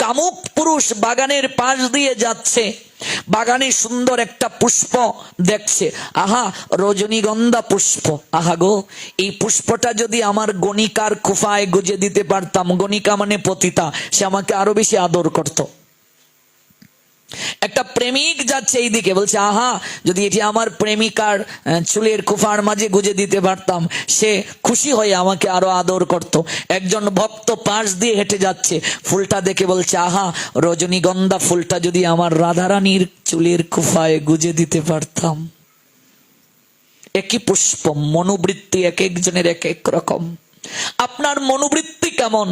কামুক পুরুষ বাগানের পাশ দিয়ে যাচ্ছে, বাগানে সুন্দর একটা পুষ্প দেখছে, আহা রজনীগন্ধা পুষ্প, আহা গো এই পুষ্পটা যদি আমার গণিকার কুফায় গুজে দিতে পারতাম, গণিকা মানে পতিতা, সে আমাকে আরো বেশি আদর করত। একটা প্রেমিক যাচ্ছে এইদিকে, বলছে আহা যদি এটি আমার প্রেমিকার চুলের কুফার মাঝে গুজে দিতে পারতাম, সে খুশি হয়ে আমাকে আরো আদর করত। একজন ভক্ত পাশ দিয়ে হেঁটে যাচ্ছে, ফুলটা দেখে বলছে আহা রজনীগন্ধা ফুলটা যদি আমার রাধারানীর চুলের কুফায় গুজে দিতে পারতাম। একই পুষ্প, মনোবৃত্তি এক একজনের এক এক রকম। আপনার মনোবৃত্তি কেমন?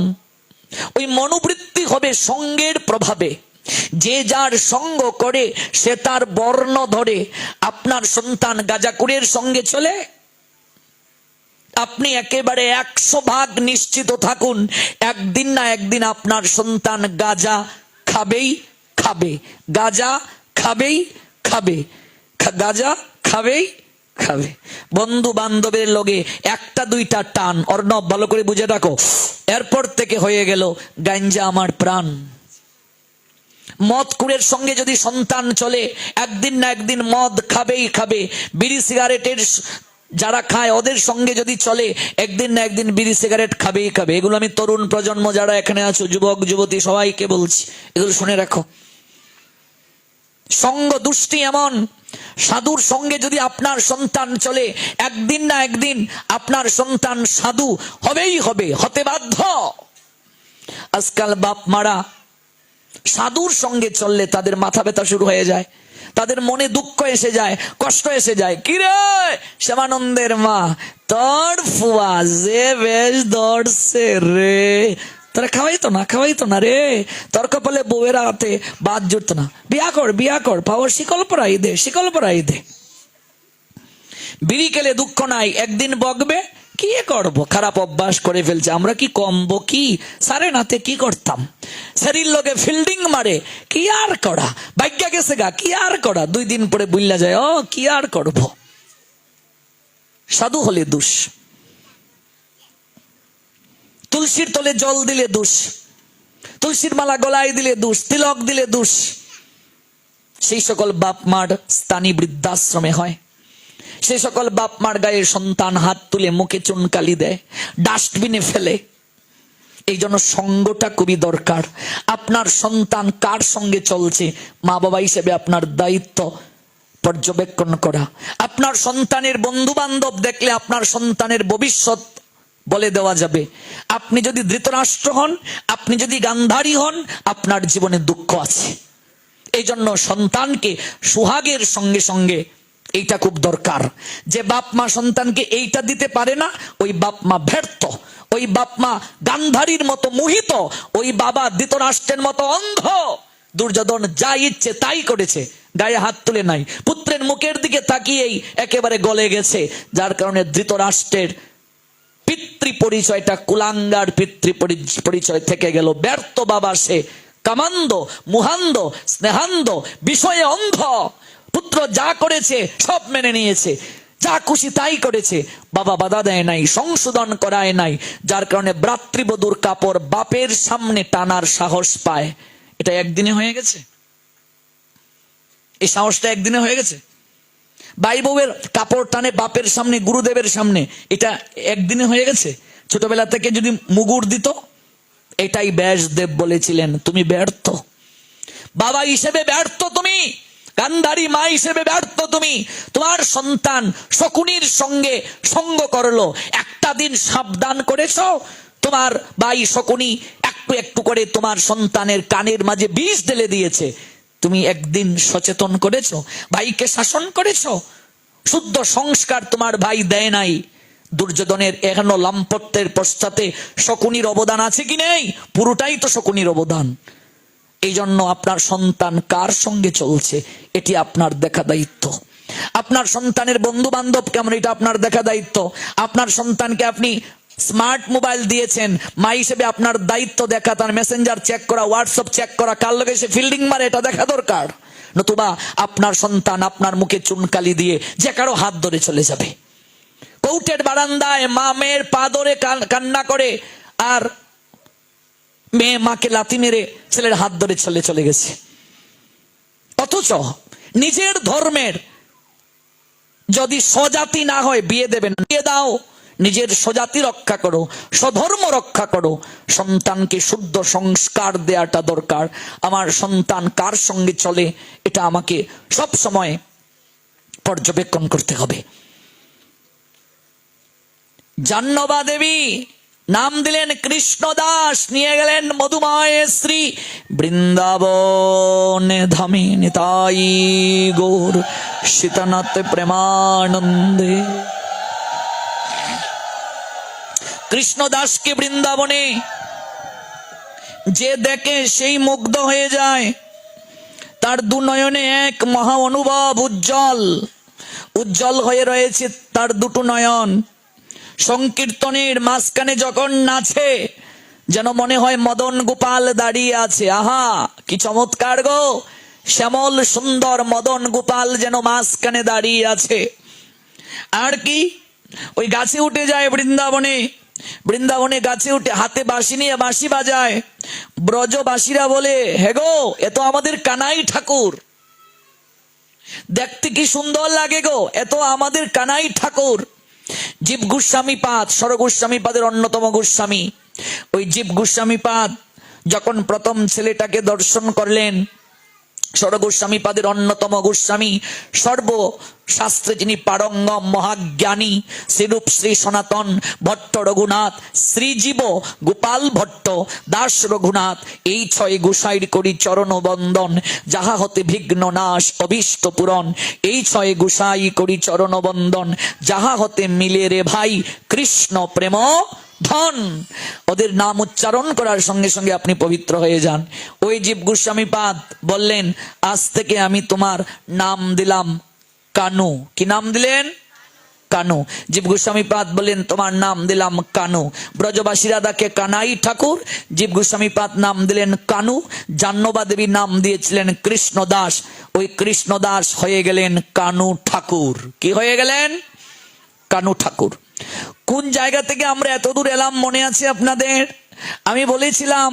ওই মনোবৃত্তি হবে সঙ্গের প্রভাবে। যে যার সঙ্গ করে সে তার বর্ণ ধরে। আপনার সন্তান গাঁজাখুরের সঙ্গে চলে, আপনি একেবারে 100% নিশ্চিত থাকুন একদিন না একদিন আপনার সন্তান গাঁজা খাবেই খাবে, গাঁজা খাবেই খাবে, গাঁজা খাবেই খাবে। বন্ধু বান্ধবের লগে একটা দুইটা টান, অর্ণব ভালো করে বুঝে রাখো, এরপর থেকে হয়ে গেল গাঞ্জা আমার প্রাণ। মদখুরের সঙ্গে যদি সন্তান চলে, একদিন না একদিন মদ খাবেই খাবে। বিড়ি সিগারেটের যারা খায় ওদের সঙ্গে যদি চলে, একদিন না একদিন বিড়ি সিগারেট খাবেই খাবে। এগুলো আমি তরুণ প্রজন্ম যারা এখানে আছো, যুবক যুবতী সবাইকে বলছি, এগুলো শুনে রাখো। সঙ্গ দুষ্টি এমন, সাধুর সঙ্গে যদি আপনার সন্তান চলে, একদিন না একদিন আপনার সন্তান সাধু হবেই হবে, হতে বাধ্য। আজকাল বাপ মারা সাধুর সঙ্গে চললে তাদের মাথা ব্যথা শুরু হয়ে যায়, তাদের মনে দুঃখ এসে যায়, কষ্ট এসে যায়। কিরে শ্যামানন্দের মা, তোর ফুয়া যে বেশ ধরছে রে, তোরা খাওয়াইতো না রে, তোর কপালে বউয়ের হাতে বাদ জুড়তো না, বিয়া কর পাওয়ার শিকল পরাই দে। বিড়ি খেলে দুঃখ নাই, একদিন বকবে, কি করব, খারাপ অভ্যাস করে ফেলছে। আমরা কি কমবো কি, সারে নাতে কি করতাম, শরীর লোকে ফিল্ডিং মারে, কি আর করা, ভাগ্যা গেছে গা, কি আর করা, 2 দিন পরে বুঝলা যায়, ও কি আর করব। সাধু হলে দোষ, তুলসীর তলে জল দিলে দোষ, তুলসীর মালা গলায় দিলে দোষ, তিলক দিলে দোষ। সেই সকল বাপ মার স্থানী বৃদ্ধাশ্রমে হয়, সে সকল বাপ মার গায়ে সন্তান হাত তুলে মুখে চুনকালি দেয়, ডাস্টবিনে ফেলে। এই জন্য সঙ্গটা খুবই দরকার। আপনার সন্তান কার সঙ্গে চলছে, মা বাবা হিসেবে আপনার দায়িত্ব পর্যবেক্ষণ করা। আপনার সন্তানের বন্ধু বান্ধব দেখলে আপনার সন্তানের ভবিষ্যৎ বলে দেওয়া যাবে। আপনি যদি ধৃতরাষ্ট্র হন, আপনি যদি গান্ধারী হন, আপনার জীবনে দুঃখ আছে। এই জন্য সন্তানকে সুহাগের সঙ্গে সঙ্গে এইটা খুব দরকার। যে বাপ মা সন্তানকে এইটা দিতে পারে না, ওই বাপ মা ব্যর্থ, ওই বাপ মা গান্ধারীর মতো মোহিত, ওই বাবা ধৃতরাষ্ট্রের মতো অন্ধ। দুর্যোধন যা ইচ্ছে তাই করেছে, গায়ে হাত তুলে নাই, পুত্রের মুখের দিকে তাকিয়েই একেবারে গলে গেছে। যার কারণে ধৃতরাষ্ট্রের পিতৃ পরিচয়টা কুলাঙ্গার পিতৃ পরিচয় থেকে গেল। ব্যর্থ বাবা সে, কামান্ধ মুহান্ধ স্নেহান্ধ, বিষয়ে অন্ধ। পুত্র যা করেছে সব মেনে নিয়েছে, যা খুশি তাই করেছে, বাবা বাধা দেয় নাই, সংশোধন করায় নাই। যার কারণে ভ্রাতৃবধূর কাপড় বাপের সামনে টানার সাহস পায়। এটা একদিনে হয়ে গেছে, এই সাহসটা একদিনে হয়ে গেছে। ভাই বউয়ের কাপড় টানে বাপের সামনে, গুরুদেবের সামনে, এটা একদিনে হয়ে গেছে। ছোটবেলা থেকে যদি মুগুর দিত, এটাই ব্যাসদেব বলেছিলেন, তুমি ব্যর্থ বাবা হিসেবে, ব্যর্থ তুমি গান্ধারী মা হিসেবে, ব্যর্থ তুমি। তোমার সন্তান শকুনির সঙ্গে সঙ্গ করলো, একটা দিন সাবধান করেছ, তোমার ভাই শকুনি একটু একটু করে তোমার সন্তানের কানের মাঝে বিষ ঢেলে দিয়েছে, তুমি একদিন সচেতন করেছো, ভাইকে শাসন করেছো। শুদ্ধ সংস্কার তোমার ভাই দেয় নাই। দুর্যোধনের এখনো লাম্পত্যের পশ্চাতে শকুনির অবদান আছে কি নেই? পুরোটাই তো শকুনির অবদান। এই জন্য আপনার সন্তান কার সঙ্গে চলছে এটি আপনার দেখা দায়িত্ব। আপনার সন্তানের বন্ধু বান্ধব কেমন, এটা আপনার দেখা দায়িত্ব। আপনার সন্তানকে আপনি স্মার্ট মোবাইল দিয়েছেন, মা হিসেবে আপনার দায়িত্ব দেখা, তার মেসেঞ্জার চেক করা, হোয়াটসঅ্যাপ চেক করা, কার লগে সে ফিল্ডিং মারে এটা দেখা দরকার। নতুবা আপনার সন্তান আপনার মুখে চুনকালি দিয়ে যে কারো হাত ধরে চলে যাবে। কৌটের বারান্দায় মা মেয়ের পা ধরে কান্না করে, আর মেয়ে মাকে লাথি মেরে ছেলের হাত ধরে চলে গেছে। অথচ নিজের ধর্মের যদি স্বজাতি না হয় বিয়ে দেবে না, বিয়ে দাও, নিজের স্বজাতি রক্ষা করো, স্বধর্ম রক্ষা করো। সন্তানকে শুদ্ধ সংস্কার দেওয়াটা দরকার। আমার সন্তান কার সঙ্গে চলে এটা আমাকে সব সময় পর্যবেক্ষণ করতে হবে। জাহ্নবা দেবী নাম দিলেন কৃষ্ণদাস, নিয়ে গেলেন মধুময় শ্রী বৃন্দাবনে ধামে নিতাই গৌর সীতানাথ প্রেমানন্দে। কৃষ্ণদাসকে বৃন্দাবনে যে দেখে সেই মুগ্ধ হয়ে যায়। তার দু নয়নে এক মহা অনুভব, উজ্জ্বল হয়ে রয়েছে তার দুটো নয়ন। সংকীর্তনের মাঝখানে যখন নাচে যেন মনে হয় মদন গোপাল দাঁড়িয়ে আছে। আহা কি চমৎকার গো, শ্যামল সুন্দর মদন গোপাল যেন মাঝখানে দাঁড়িয়ে আছে। আর কি ওই গাছে উঠে যায় বৃন্দাবনে গাছে উঠে হাতে বাঁশি নিয়ে বাঁশি বাজায়। ব্রজবাসীরা বলে, হে গো এ তো আমাদের কানাই ঠাকুর, দেখতে কি সুন্দর লাগে গো, এ তো আমাদের কানাই ঠাকুর। জীব গোস্বামী পাদ, সরগোস্বামী পাদের অন্যতম গোস্বামী, ওই জীব গোস্বামী পাদ যখন প্রথম ছেলেটাকে দর্শন করলেন, সরগোস্বামী পাদের অন্যতম গোস্বামী, সর্বশাস্ত্রে যিনি পারঙ্গম মহাজ্ঞানী, শ্রীরূপ শ্রী সনাতন ভট্ট রঘুনাথ, শ্রীজীব গোপাল ভট্ট দাস রঘুনাথ, এই ছয় গোসাইর করি চরণ বন্দন, যাহা হতে বিঘ্ন নাশ অভীষ্ট পূরণ। এই ছয় গোসাই করি চরণ বন্দন, যাহা হতে মিলে রে ভাই কৃষ্ণ প্রেম ধন। ওদের নাম উচ্চারণ করার সঙ্গে সঙ্গে আপনি পবিত্র হয়ে যান। ওই জীব গোস্বামী পাদ বললেন, আজ থেকে আমি তোমার নাম দিলাম কানু। কি নাম দিলেন? কানু। জীব গোস্বামী পাদ বললেন, তোমার নাম দিলাম কানু। ব্রজবাসীরা ডাকে কানাই ঠাকুর, জীব গোস্বামী পাদ নাম দিলেন কানু। জাহ্নবা দেবী নাম দিয়েছিলেন কৃষ্ণদাস। ওই কৃষ্ণদাস হয়ে গেলেন কানু ঠাকুর। কি হয়ে গেলেন? কানু ঠাকুর। কোন জায়গা থেকে আমরা এত দূর এলাম মনে আছে আপনাদের? আমি বলেছিলাম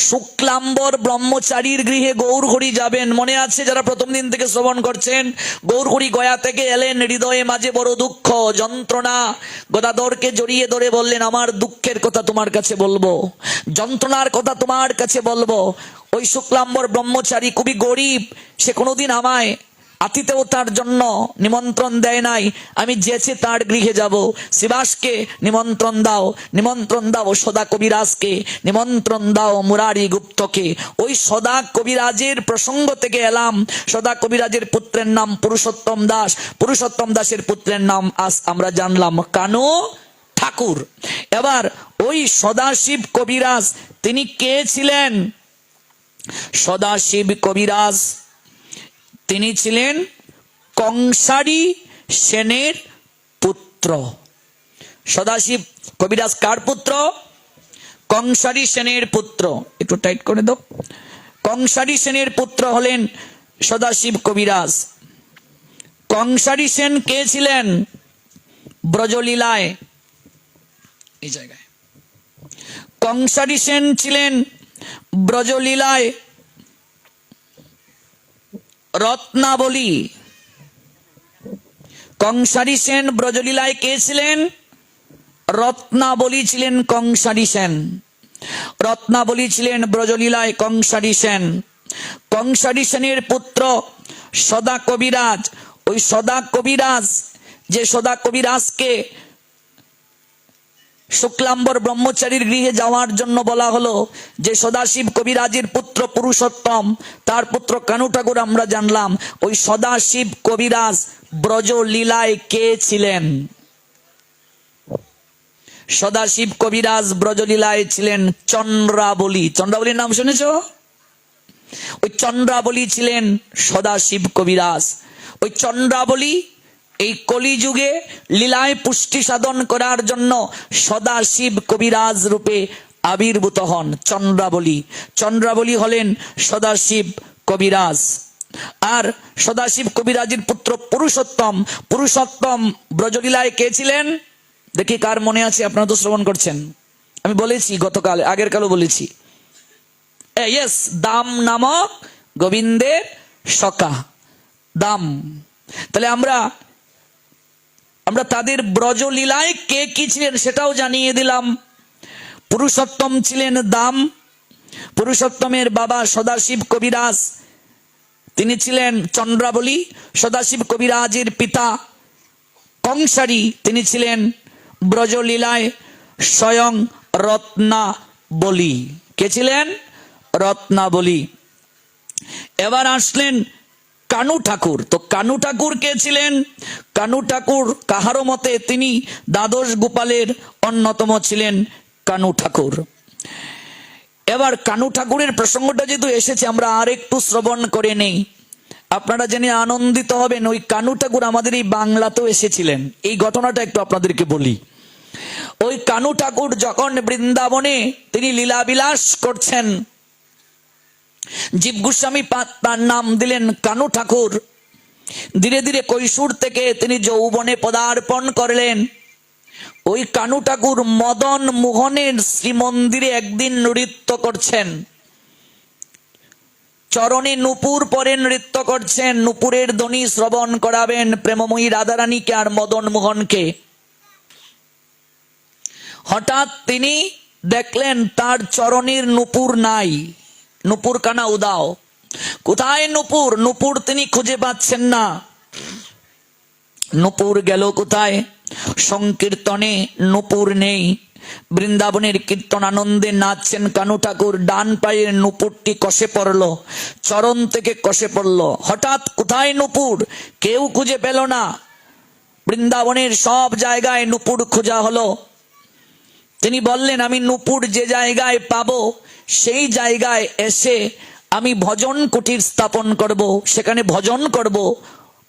শুক্লাম্বর ব্রহ্মচারীর গৃহে গৌরহরি যাবেন, মনে আছে? যারা প্রথম দিন থেকে শ্রবণ করছেন, গৌরহরি গয়া থেকে এলেন, হৃদয়ে মাঝে বড় দুঃখ যন্ত্রণা, গদাধরকে জড়িয়ে ধরে বললেন, আমার দুঃখের কথা তোমার কাছে বলবো, যন্ত্রণার কথা তোমার কাছে বলবো। ওই শুক্লাম্বর ব্রহ্মচারী খুবই গরিব, সে কোনোদিন আমায় আতিথেয়তার জন্য নিমন্ত্রণ দেয় নাই। আমি যেচে তার গৃহে যাব। শিবাসকে নিমন্ত্রণ দাও সদা কবিরাজকে, নিমন্ত্রণ দাও মুরারি গুপ্তকে। ওই সদা কবিরাজের প্রসঙ্গ থেকে এলাম। সদা কবিরাজের পুত্রের নাম পুরুষোত্তম দাস, পুরুষোত্তম দাসের পুত্রের নাম আজ আমরা জানলাম কানু ঠাকুর। এবার ওই সদাশিব কবিরাজ তিনি কে ছিলেন? সদাশিব কবিরাজ তিনি ছিলেন কংসারী সেনের পুত্র। সদাশিব কবিরাজ কার পুত্র? কংসারী সেনের পুত্র। একটু টাইট করে দাও। কংসারী সেনের পুত্র হলেন সদাশিব কবিরাজ। কংসারী সেন কে ছিলেন? ব্রজলীলায়, এই জায়গায় কংসারী সেন ছিলেন ব্রজলীলায় রত্নাবলী। কংসারী সেন ব্রজলীলায় কে ছিলেন? রত্নাবলী ছিলেন কংসারী সেন। রত্নাবলী ছিলেন ব্রজলীলায় কংসারী সেন। কংসারী সেনের পুত্র সদা কবিরাজ। ওই সদা কবিরাজ, যে সদা কবিরাজকে শুক্লাম্বর ব্রহ্মচারীর গৃহে যাওয়ার জন্য বলা হলো, যে সদাশিব কবিরাজের পুত্র পুরুষোত্তম, তার পুত্র কানু ঠাকুর আমরা জানলাম। ওই সদাশিব কবিরাজ ব্রজলীলায় কে ছিলেন? সদাশিব কবিরাজ ব্রজলীলায় ছিলেন চন্দ্রাবলী। চন্দ্রাবলীর নাম শুনেছ? ওই চন্দ্রাবলী ছিলেন সদাশিব কবিরাজ। ওই চন্দ্রাবলী এই কলিযুগে লীলায় পুষ্টি সাধন করার জন্য সদাশিব কবিরাজ রূপে আবির্ভূত হন চন্দ্রাবলী। চন্দ্রাবলী হলেন সদাশিব কবিরাজ। আর সদাশিব কবিরাজের পুত্র পুরুষোত্তম। পুরুষোত্তম ব্রজলীলায় কে ছিলেন? দেখি কার মনে আছে, আপনারা তো শ্রবণ করছেন। আমি বলেছি গতকাল, আগের কালও বলেছি। ইয়েস, দাম নামক গোবিন্দের সখা দাম। তাহলে আমরা তাদের ব্রজলীলায় কে কি ছিলেন সেটাও জানিয়ে দিলাম। পুরুষোত্তম ছিলেন দাম, পুরুষোত্তমের বাবা সদাশিব কবিরাজ, তিনি ছিলেন চন্দ্রাবলী। সদাশিব কবিরাজের পিতা কংসারী, তিনি ছিলেন ব্রজলীলায় স্বয়ং রত্নাবলী। কে ছিলেন? রত্নাবলী। এবার আসলেন কানু ঠাকুর। তো কানু ঠাকুর কে ছিলেন? কানু ঠাকুর কাহারো মতে তিনি দ্বাদশ গোপালের অন্যতম ছিলেন কানু ঠাকুর। এবার কানু ঠাকুরের প্রসঙ্গটা যেহেতু এসেছে, আমরা আর একটু শ্রবণ করে নেই, আপনারা জেনে আনন্দিত হবেন। ওই কানু ঠাকুর আমাদের এই বাংলাতেও এসেছিলেন। এই ঘটনাটা একটু আপনাদেরকে বলি। ওই কানু ঠাকুর যখন বৃন্দাবনে তিনি লীলাবিলাস করছেন, জীব গোস্বামী তার নাম দিলেন কানু ঠাকুর। ধীরে ধীরে কৈশোর থেকে তিনি যৌবনে পদার্পণ করলেন। ওই কানু ঠাকুর মদন মোহনের শ্রীমন্দিরে একদিন নৃত্য করছেন, চরণে নূপুর পরে নৃত্য করছেন, নূপুরের ধ্বনি শ্রবণ করাবেন প্রেমময়ী রাধারানীকে আর মদন মোহনকে। হঠাৎ তিনি দেখলেন তার চরণের নূপুর নাই, নূপুর কানা উদাও। কোথায় নূপুর? নূপুর তিনি খুঁজে পাচ্ছেন না। নূপুর গেল কোথায়? সংকীর্তনে নূপুর নেই। বৃন্দাবনের কীর্তন আনন্দে নাচছেন কানু ঠাকুর, ডান পায়ের নূপুরটি কষে পড়ল, চরণ থেকে কষে পড়ল। হঠাৎ কোথায় নূপুর? কেউ খুঁজে পেল না। বৃন্দাবনের সব জায়গায় নূপুর খোঁজা হলো। তিনি বললেন, আমি নূপুর যে জায়গায় পাবো সেই জায়গায় এসে আমি ভজন কুটির স্থাপন করব, সেখানে ভজন করব,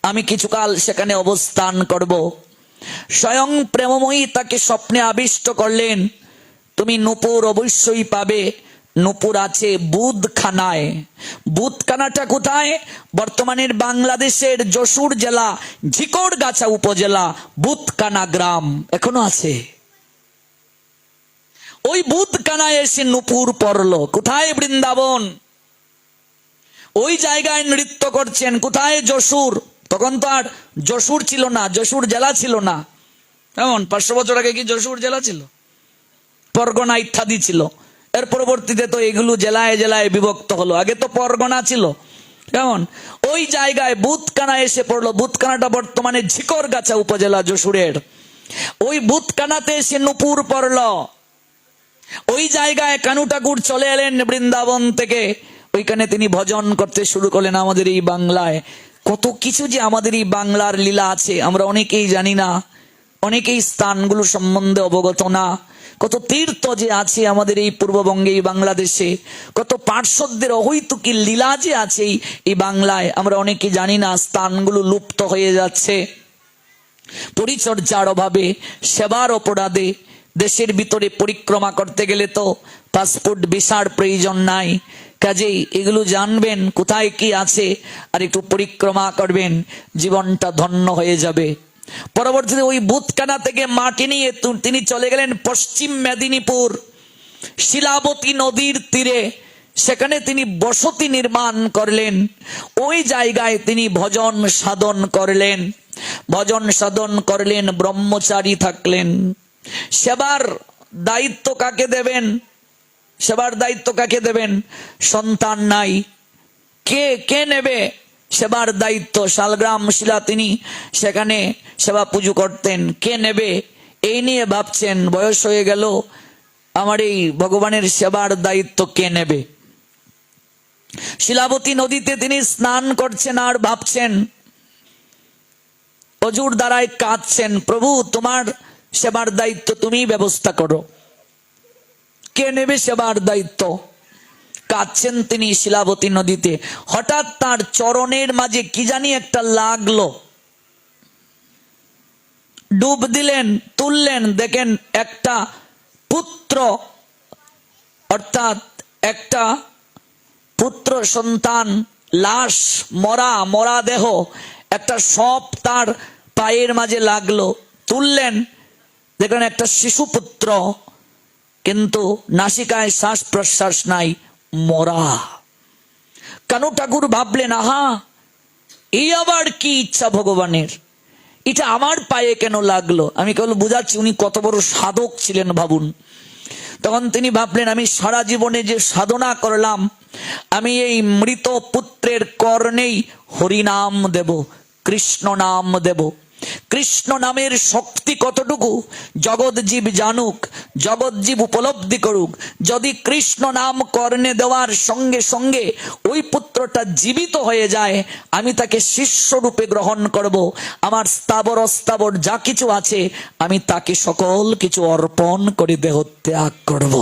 আমি কিছুকাল সেখানে অবস্থান করব। স্বয়ং প্রেমময়ী তাকে স্বপ্নে আবিষ্ট করলেন, তুমি নূপুর অবশ্যই পাবে। নূপুর আছে বুধখানায়। বুধখানাটা কোথায়? বর্তমানের বাংলাদেশের যশোর জেলা ঝিকরগাছা উপজেলা বুধখানা গ্রাম এখনো আছে। ওই বুধখানায় এসে নূপুর পড়ল। কোথায়? বৃন্দাবন। ওই জায়গায় নৃত্য করছেন। কোথায়? যশোর। তখন তো আর যশোর ছিল না, যশোর জেলা ছিল না। কেমন 500 বছর আগে কি যশোর জেলা ছিল? পরগনা ইত্যাদি ছিল। এর পরবর্তীতে তো এগুলো জেলায় জেলায় বিভক্ত হলো। আগে তো পরগনা ছিল। কেমন? ওই জায়গায় বুধখানা এসে পড়লো। বুধখানাটা বর্তমানে ঝিকরগাছা উপজেলা যশোরের। ওই বুধখানাতে এসে নূপুর পড়ল। ওই জায়গায় কানু ঠাকুর চলে এলেন বৃন্দাবন থেকে। ওইখানে তিনি ভজন করতে শুরু করলেন। আমাদের এই বাংলায় কত কিছু যে আমাদের এই বাংলার লীলা আছে আমরা অনেকেই জানি না, অনেকেই স্থানগুলো সম্বন্ধে অবগত না। কত তীর্থ যে আছে আমাদের এই পূর্ববঙ্গে, এই বাংলাদেশে, কত পার্শ্বদের অহৈতুকী লীলা যে আছে এই বাংলায়, আমরা অনেকে জানি না। স্থানগুলো লুপ্ত হয়ে যাচ্ছে পরিচর্যার অভাবে, সেবার অপরাধে। দেশের ভিতরে পরিক্রমা করতে গেলে তো পাসপোর্ট ভিসার প্রয়োজন নাই। কাজেই এগুলো জানবেন কোথায় কি আছে, আর একটু পরিক্রমা করবেন, জীবনটা ধন্য হয়ে যাবে। পরবর্তীতে ওই বুধখানা থেকে মাটি নিয়ে তিনি চলে গেলেন পশ্চিম মেদিনীপুর, শিলাবতী নদীর তীরে। সেখানে তিনি বসতি নির্মাণ করলেন। ওই জায়গায় তিনি ভজন সাধন করলেন। ভজন সাধন করলেন, ব্রহ্মচারী থাকলেন। সেবার দায়িত্ব কাকে দেবেন? সেবার দায়িত্ব কাকে দেবেন? সন্তান নাই, কে নেবে সেবার দায়িত্ব? শালগ্রাম শিলা তিনি সেখানে সেবা পুজো করতেন, কে নেবে এই নিয়ে ভাবছেন। বয়স হয়ে গেল, আমার এই ভগবানের সেবার দায়িত্ব কে নেবে? শিলাবতী নদীতে তিনি স্নান করছেন আর ভাবছেন, অজুর দ্বারায় কাঁদছেন, প্রভু তোমার সেবার দায়িত্ব তুমি ব্যবস্থা করো, কে নেবে সেবার দায়িত্ব? কাঁদছেন তিনি শিলাবতী নদীতে। হঠাৎ তার চরণের মাঝে কি জানি একটা লাগলো। ডুব দিলেন, তুললেন, দেখেন একটা পুত্র, অর্থাৎ একটা পুত্র সন্তান, লাশ, মরা দেহ, একটা সপ তার পায়ের মাঝে লাগলো। তুললেন, দেখলেন একটা শিশুপুত্র, কিন্তু নাসিকায় শ্বাস প্রশ্বাস নাই, মরা। কানু ঠাকুর ভাবলেন, আহা, এই আবার কি ইচ্ছা ভগবানের, এটা আমার পায়ে কেন লাগলো? আমি কেবল বুঝাচ্ছি উনি কত বড় সাধক ছিলেন ভাবুন। তখন তিনি ভাবলেন, আমি সারা জীবনে যে সাধনা করলাম, আমি এই মৃত পুত্রের কর্ণেই হরিনাম দেব, কৃষ্ণ নাম দেব। কৃষ্ণ নামের শক্তি কতটুকু জগৎ জীব জানুক, জগৎ জীব উপলব্ধি করুক। যদি কৃষ্ণ নাম কর্ণে দেওয়ার সঙ্গে সঙ্গে ওই পুত্রটা জীবিত হয়ে যায়, আমি তাকে শিষ্য রূপে গ্রহণ করব। আমার স্থাবর অস্থাবর যা কিছু আছে আমি তাকে সকল কিছু অর্পণ করে দেহ ত্যাগ করব।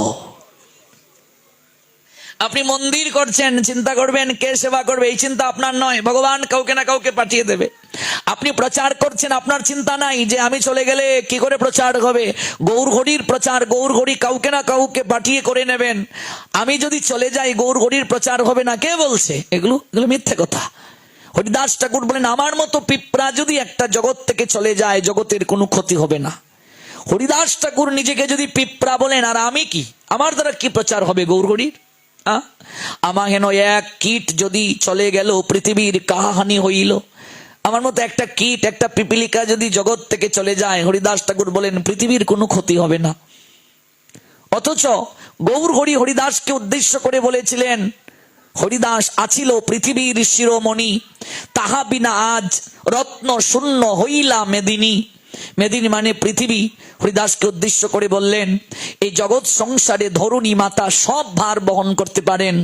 আপনি মন্দির করছেন, চিন্তা করবেন কে সেবা করবে, এই চিন্তা আপনার নয়, ভগবান কাউকে না কাউকে পাঠিয়ে দেবে। আপনি প্রচার করছেন, আপনার চিন্তা নাই যে আমি চলে গেলে কি করে প্রচার হবে। গৌরঘড়ির প্রচার গৌরঘড়ি কাউকে না কাউকে পাঠিয়ে করে নেবেন। আমি যদি চলে যাই গৌরঘড়ির প্রচার হবে না, কে বলছে? এগুলো মিথ্যে কথা। হরিদাস ঠাকুর বলেন, আমার মতো পিঁপড়া যদি একটা জগৎ থেকে চলে যায়, জগতের কোনো ক্ষতি হবে না। হরিদাস ঠাকুর নিজেকে যদি পিঁপড়া বলেন, আর আমি কি, আমার দ্বারা কি প্রচার হবে গৌরঘড়ির? আমার হেন এক কীট যদি চলে গেল, পৃথিবীর কাহাহানি হইল। আমার মতো একটা কীট, একটা পিপিলিকা যদি জগৎ থেকে চলে যায়, হরিদাস ঠাকুর বলেন পৃথিবীর কোনো ক্ষতি হবে না। অথচ গৌরঘড়ি হরিদাসকে উদ্দেশ্য করে বলেছিলেন, হরিদাস আছিল পৃথিবীর শিরোমণি, তাহা বিনা আজ রত্ন শূন্য হইলা মেদিনী। মেদিনী মানে পৃথিবী। হরিদাসকে উদ্দেশ্য করে বললেন, এই জগৎ সংসারে ধরণী মাতা সব ভার বহন করতে পারেন।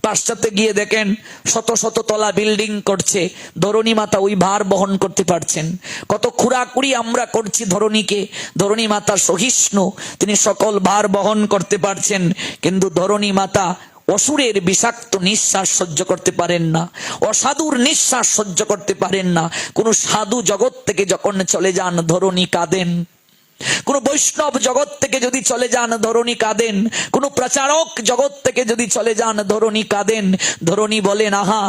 পাশ্চাত্যে গিয়ে দেখেন শত শত তলা বিল্ডিং করছে, ধরণী মাতা ওই ভার বহন করতে পারছেন। কত খুঁড়াকুড়ি আমরা করছি ধরণীকে, ধরণী মাতা সহিষ্ণু, তিনি সকল ভার বহন করতে পারছেন। কিন্তু ধরণী মাতা অসুরের বিষাক্ত নিঃশ্বাস সহ্য করতে পারেন না, অসাধুর নিঃশ্বাস সহ্য করতে পারেন না। কোন সাধু জগৎ থেকে যখন চলে যান, ধরণী কাঁদেন। কোন বৈষ্ণব জগৎ থেকে যদি চলে যান, ধরণী কাঁদেন। কোন প্রচারক জগৎ থেকে যদি চলে যান, ধরণী কাঁদেন। ধরণী বলেন, আহা,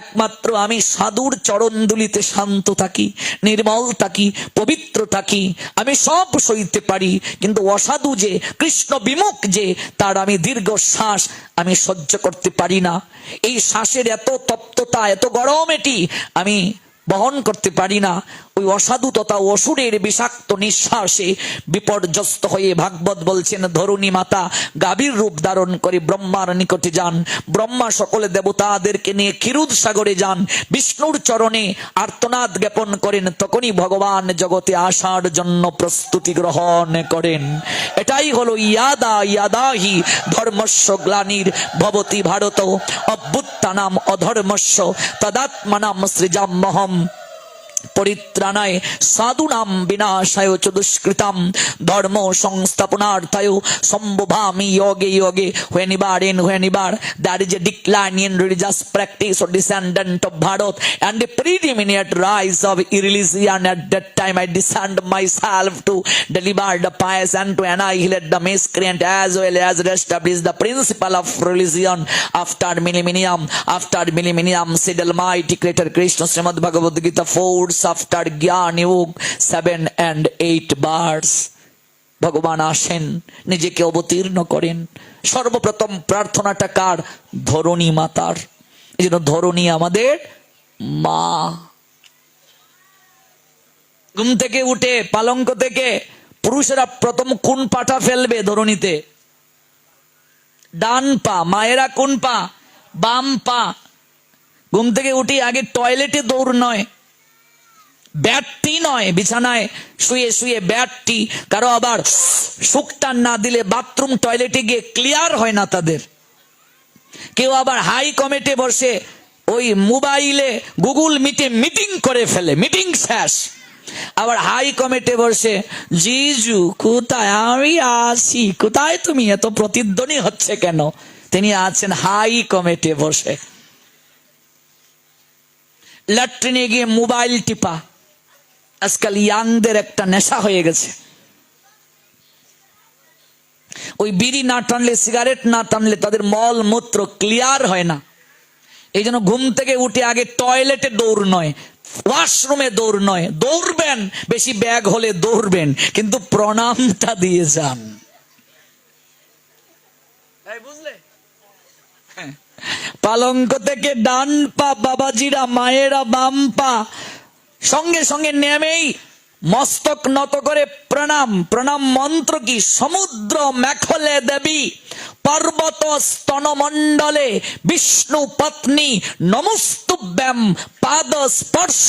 একমাত্র আমি সাধুর চরণ দুলিতে শান্ত থাকি, নির্মল থাকি, পবিত্র থাকি, আমি সব সইতে পারি। কিন্তু অসাধু যে, কৃষ্ণ বিমুখ যে, তার আমি দীর্ঘ শ্বাস আমি সহ্য করতে পারি না। এই শ্বাসের এত তপ্ততা, এত গরম, এটি আমি বহন করতে পারি না। ওই অসাধু তথা অসুরের বিষাক্ত নিঃশ্বাসে বিপর্যস্ত হয়ে ভাগবত বলছেন, ধরণী মাতা গাভীর রূপ ধারণ করে ব্রহ্মার নিকটে যান। ব্রহ্মা সকলে দেবতাদেরকে নিয়ে ক্ষীরুদ সাগরে যান, বিষ্ণুর চরণে আর্তনাদ জ্ঞাপন করেন। তখনই ভগবান জগতে আসার জন্য প্রস্তুতি গ্রহণ করেন। এটাই হলো ইয়াদা ইয়াদাহি ধর্মস্য গ্লানির ভবতি ভারত অভ্যুত্থানাম অধর্মস্য তদাত্মানাম সৃজাম্যহম পরিত্রাণায় সাধুনাম বিনাশায় চ দুষ্কৃতাম ধর্ম সংস্থাপনার্থায় সম্ভবামি যোগে যোগে whenever there is a decline in religious practice or descendant of Bharat and the predominant rise of irreligion, at that time I descend myself to deliver the pious and to annihilate the miscreant as well as establish the principle of religion after millennium. Said Almighty Creator Krishna, Srimad Bhagavad Gita 4 after Gyan Yog 7 and 8 bars. ভগবান আসেন, নিজেকে অবতীর্ণ করেন। সর্বপ্রথম প্রার্থনাটা কার? ধরণী মাতার। এই জন্য ধরণী আমাদের মা। ঘুম থেকে উঠে পালঙ্ক থেকে পুরুষেরা প্রথম কোন পাটা ফেলবে ধরণীতে? ডান পা। মায়েরা কোন পা? বাম পা। ঘুম থেকে উঠে আগে টয়লেটে দৌড় নয়, ব্যাটটি নয়, বিছানায় শুয়ে শুয়ে ব্যাটটি। কারো আবার সুকটান না দিলে বাথরুম টয়লেটে গিয়ে ক্লিয়ার হয় না তাদের। কেউ আবার হাই কমিটি বসে ওই মোবাইলে গুগল মিটে মিটিং করে ফেলে, মিটিং শেষ। আবার হাই কমিটি বসে, জিজু কোথায়? আমি আছি। কোথায় তুমি? এত প্রতিধ্বনি হচ্ছে কেন? তিনি আছেন হাই কমিটি বসে। ল্যাট্রিনে গিয়ে মোবাইল টিপা আজকাল ইয়াংদের একটা নেশা হয়ে গেছে। ওই বিড়ি না টানলে, সিগারেট না টানলে তাদের মল মূত্র ক্লিয়ার হয় না। এই জন্য ঘুম থেকে উঠে আগে টয়লেটে দৌড় নয়, ওয়াশরুমে দৌড় নয়। দৌড়বেন, বেশি ব্যাগ হলে দৌড়বেন, কিন্তু প্রণামটা দিয়ে যান। বুঝলে? পালঙ্ক থেকে ডান পা বাবাজিরা, মায়েরা বাম পা, সঙ্গে সঙ্গে নেমেই মস্তক নত করে প্রণাম। প্রণাম মন্ত্র কি? সমুদ্র মেখলে দেবী, পর্বত স্তনমণ্ডলে বিষ্ণু পত্নী, নমস্তুভ্যাম পাদ স্পর্শ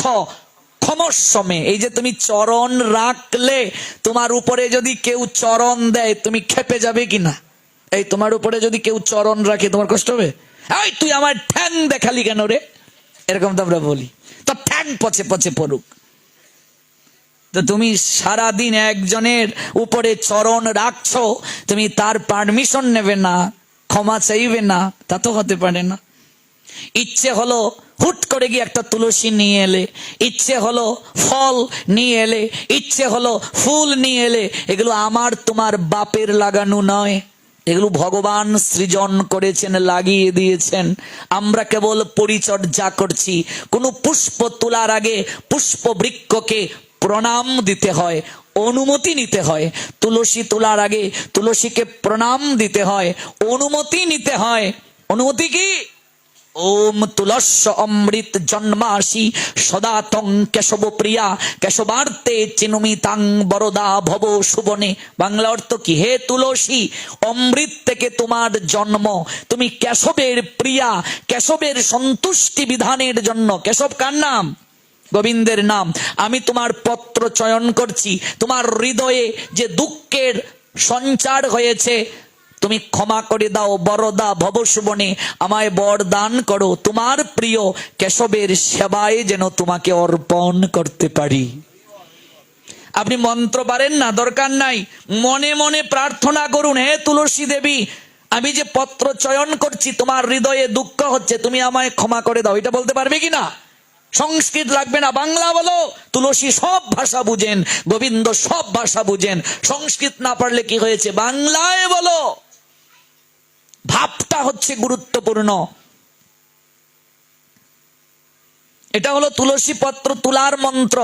ক্ষমস্বমে। এই যে তুমি চরণ রাখলে, তোমার উপরে যদি কেউ চরণ দেয় তুমি খেপে যাবে কিনা? এই তোমার উপরে যদি কেউ চরণ রাখে তোমার কষ্ট হবে? এই তুই আমার ঠ্যাং দেখালি কেন রে, এরকম তো আমরা বলি। তো ঠ্যাং পচে পচে পড়ুক। তো তুমি সারাদিন একজনের উপরে চরণ রাখছো, তুমি তার পারমিশন নেবে না, ক্ষমা চাইবে না, তা তো হতে পারে না। ইচ্ছে হলো হুট করে গিয়ে একটা তুলসী নিয়ে এলে, ইচ্ছে হলো ফল নিয়ে এলে, ইচ্ছে হলো ফুল নিয়ে এলে। এগুলো আমার তোমার বাপের লাগানো নয়, এগুলো ভগবান সৃজন করেছেন, লাগিয়ে দিয়েছেন। আমরা কেবল পরিচর্যা করছি। কোনো পুষ্প তোলার আগে পুষ্প বৃক্ষকে প্রণাম দিতে হয়, অনুমতি নিতে হয়। তুলসী তোলার আগে তুলসীকে প্রণাম দিতে হয়, অনুমতি নিতে হয়। অনুমতি কি? ওম তুলস্য অমৃত জন্মাসি সদা তং কেশব প্রিয়া কেশবার্তে চিনুমি তাং বরদা ভব সুবনে। বাংলা অর্থ কি? হে তুলসী, অমৃত থেকে তোমার জন্ম, তুমি কেশবের প্রিয়া, কেশবের সন্তুষ্টি বিধানের জন্য। কেশব কার নাম? গোবিন্দের নাম। আমি তোমার পত্র চয়ন করছি, তোমার হৃদয়ে যে দুঃখের সঞ্চার হয়েছে তুমি ক্ষমা করে দাও। বরদা ভবসুবনে, আমায় বরদান করো, তোমার প্রিয় কেশবের সেবায় যেন তোমাকে অর্পণ করতে পারি। আপনি মন্ত্র পারেন না, দরকার নাই, মনে মনে প্রার্থনা করুন, হে তুলসী দেবী, আমি যে পত্র চয়ন করছি, তোমার হৃদয়ে দুঃখ হচ্ছে, তুমি আমায় ক্ষমা করে দাও। এটা বলতে পারবে কিনা? সংস্কৃত লাগবে না, বাংলা বলো। তুলসী সব ভাষা বুঝেন, গোবিন্দ সব ভাষা বুঝেন। সংস্কৃত না পারলে কি হয়েছে, বাংলায় বলো। ভাবটা হচ্ছে গুরুত্বপূর্ণ। এটা হলো তুলসী পত্র তুলার মন্ত্র।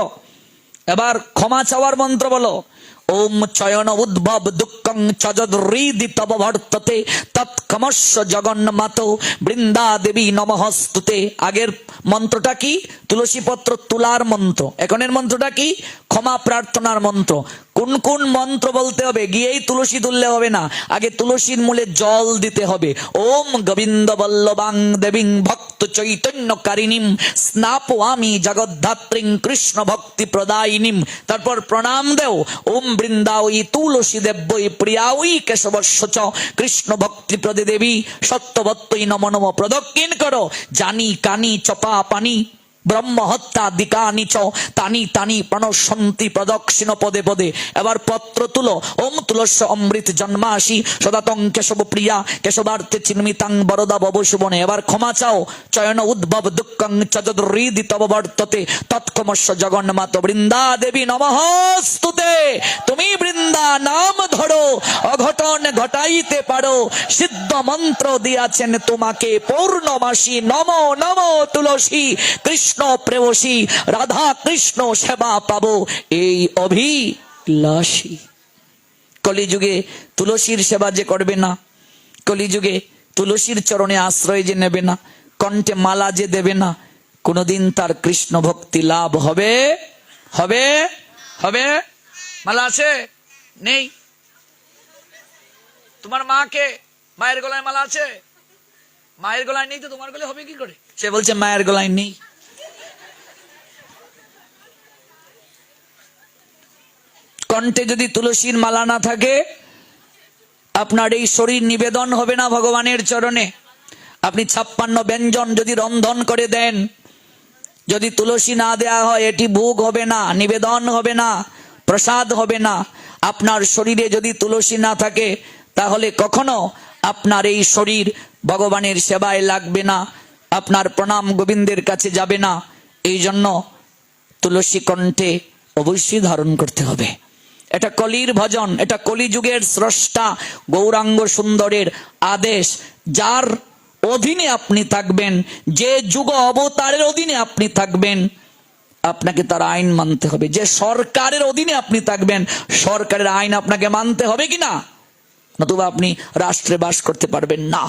এবার ক্ষমা চাওয়ার মন্ত্র বলো। ওম চয়ন উদ্ভব দুঃখং চজদ হৃদি তব বর্ততে তৎক্ষমস্য জগন্মাত বৃন্দা দেবী নমঃস্তুতে। আগের মন্ত্রটা কি? তুলসী পত্র তুলার মন্ত্র। এখনের মন্ত্রটা কি? ক্ষমা প্রার্থনার মন্ত্র। কোন কোন মন্ত্র বলতে হবে? গিয়েই তুলসী তুললে হবে না, আগে তুলসীর মূলে জল দিতে হবে। ওম গোবিন্দ বল্লভাং দেবীং ভক্ত চৈতন্য কারিণীম স্নাপয়ামি জগদ্ধাত্রীং কৃষ্ণ ভক্তি প্রদায়িনীম। তারপর প্রণাম দেও। ওম বৃন্দাওই তুলসী দেব্যই প্রিয়াওই কেশবস্য চ কৃষ্ণ ভক্তি প্রদে দেবী সত্যবত্তই নম নম। প্রদক্ষিণ করো। জানি কানি চপা পানি ব্রহ্ম হত্যা দিকানি চ তানি তানি প্রণশন্তি প্রদক্ষিণ পদে পদে। এবার পত্র তুলো। ওম তুলস্য অমৃত জন্মাসি সদাতং কেশব প্রিয়া কেশবার্থে চিন্মিতাং বরদা বব শুভনে। এবার ক্ষমা চাও। চয়ন উদ্ভব দুঃখং চজদ হৃদি তব বর্ততে তৎক্ষমস্য জগন্মাত বৃন্দা দেবী নমঃস্তুতে। তুমি বৃন্দা নাম ধরো, অঘটন ঘটাইতে পারো, সিদ্ধ মন্ত্র দিয়াছেন তোমাকে পৌর্ণমাসী। নম নম তুলসী, কৃষ্ণ প্রেয়সী, রাধা কৃষ্ণ সেবা পাবো এই অভিলাষী। কলিযুগে তুলসীর সেবা যে করবে না, কলিযুগে তুলসীর চরণে আশ্রয় যে নেবে না, কণ্ঠে মালা যে দেবে না, কোনদিন তার কৃষ্ণ ভক্তি লাভ হবে? হবে? হবে? মালা আছে? নেই? তোমার মাকে মায়ের গলায় মালা আছে? মায়ের গলায় নেই তো তোমার গলায় হবে কি করে? সে বলছে মায়ের গলায় নেই। কণ্ঠে যদি তুলসীর মালা না থাকে, আপনার এই শরীর নিবেদন হবে না ভগবানের চরণে। আপনি 56 ব্যঞ্জন যদি রন্ধন করে দেন, যদি তুলসী না দেয়া হয়, এটি ভোগ হবে না, নিবেদন হবে না, প্রসাদ হবে না। আপনার শরীরে যদি তুলসী না থাকে, তাহলে কখনো আপনার এই শরীর ভগবানের সেবায় লাগবে না, আপনার প্রণাম গোবিন্দের কাছে যাবে না। এই জন্য তুলসী কণ্ঠে অবশ্যই ধারণ করতে হবে। এটা কলির ভজন, এটা কলিযুগের স্রষ্টা গৌরাঙ্গ সুন্দরের আদেশ। যার অধীনে আপনি থাকবেন, যে যুগ অবতারের অধীনে আপনি থাকবেন, আপনাকে তার আইন মানতে হবে। যে সরকারের অধীনে আপনি থাকবেন, সরকারের আইন আপনাকে মানতে হবে কিনা? নতুবা আপনি রাষ্ট্রে বাস করতে পারবেন না।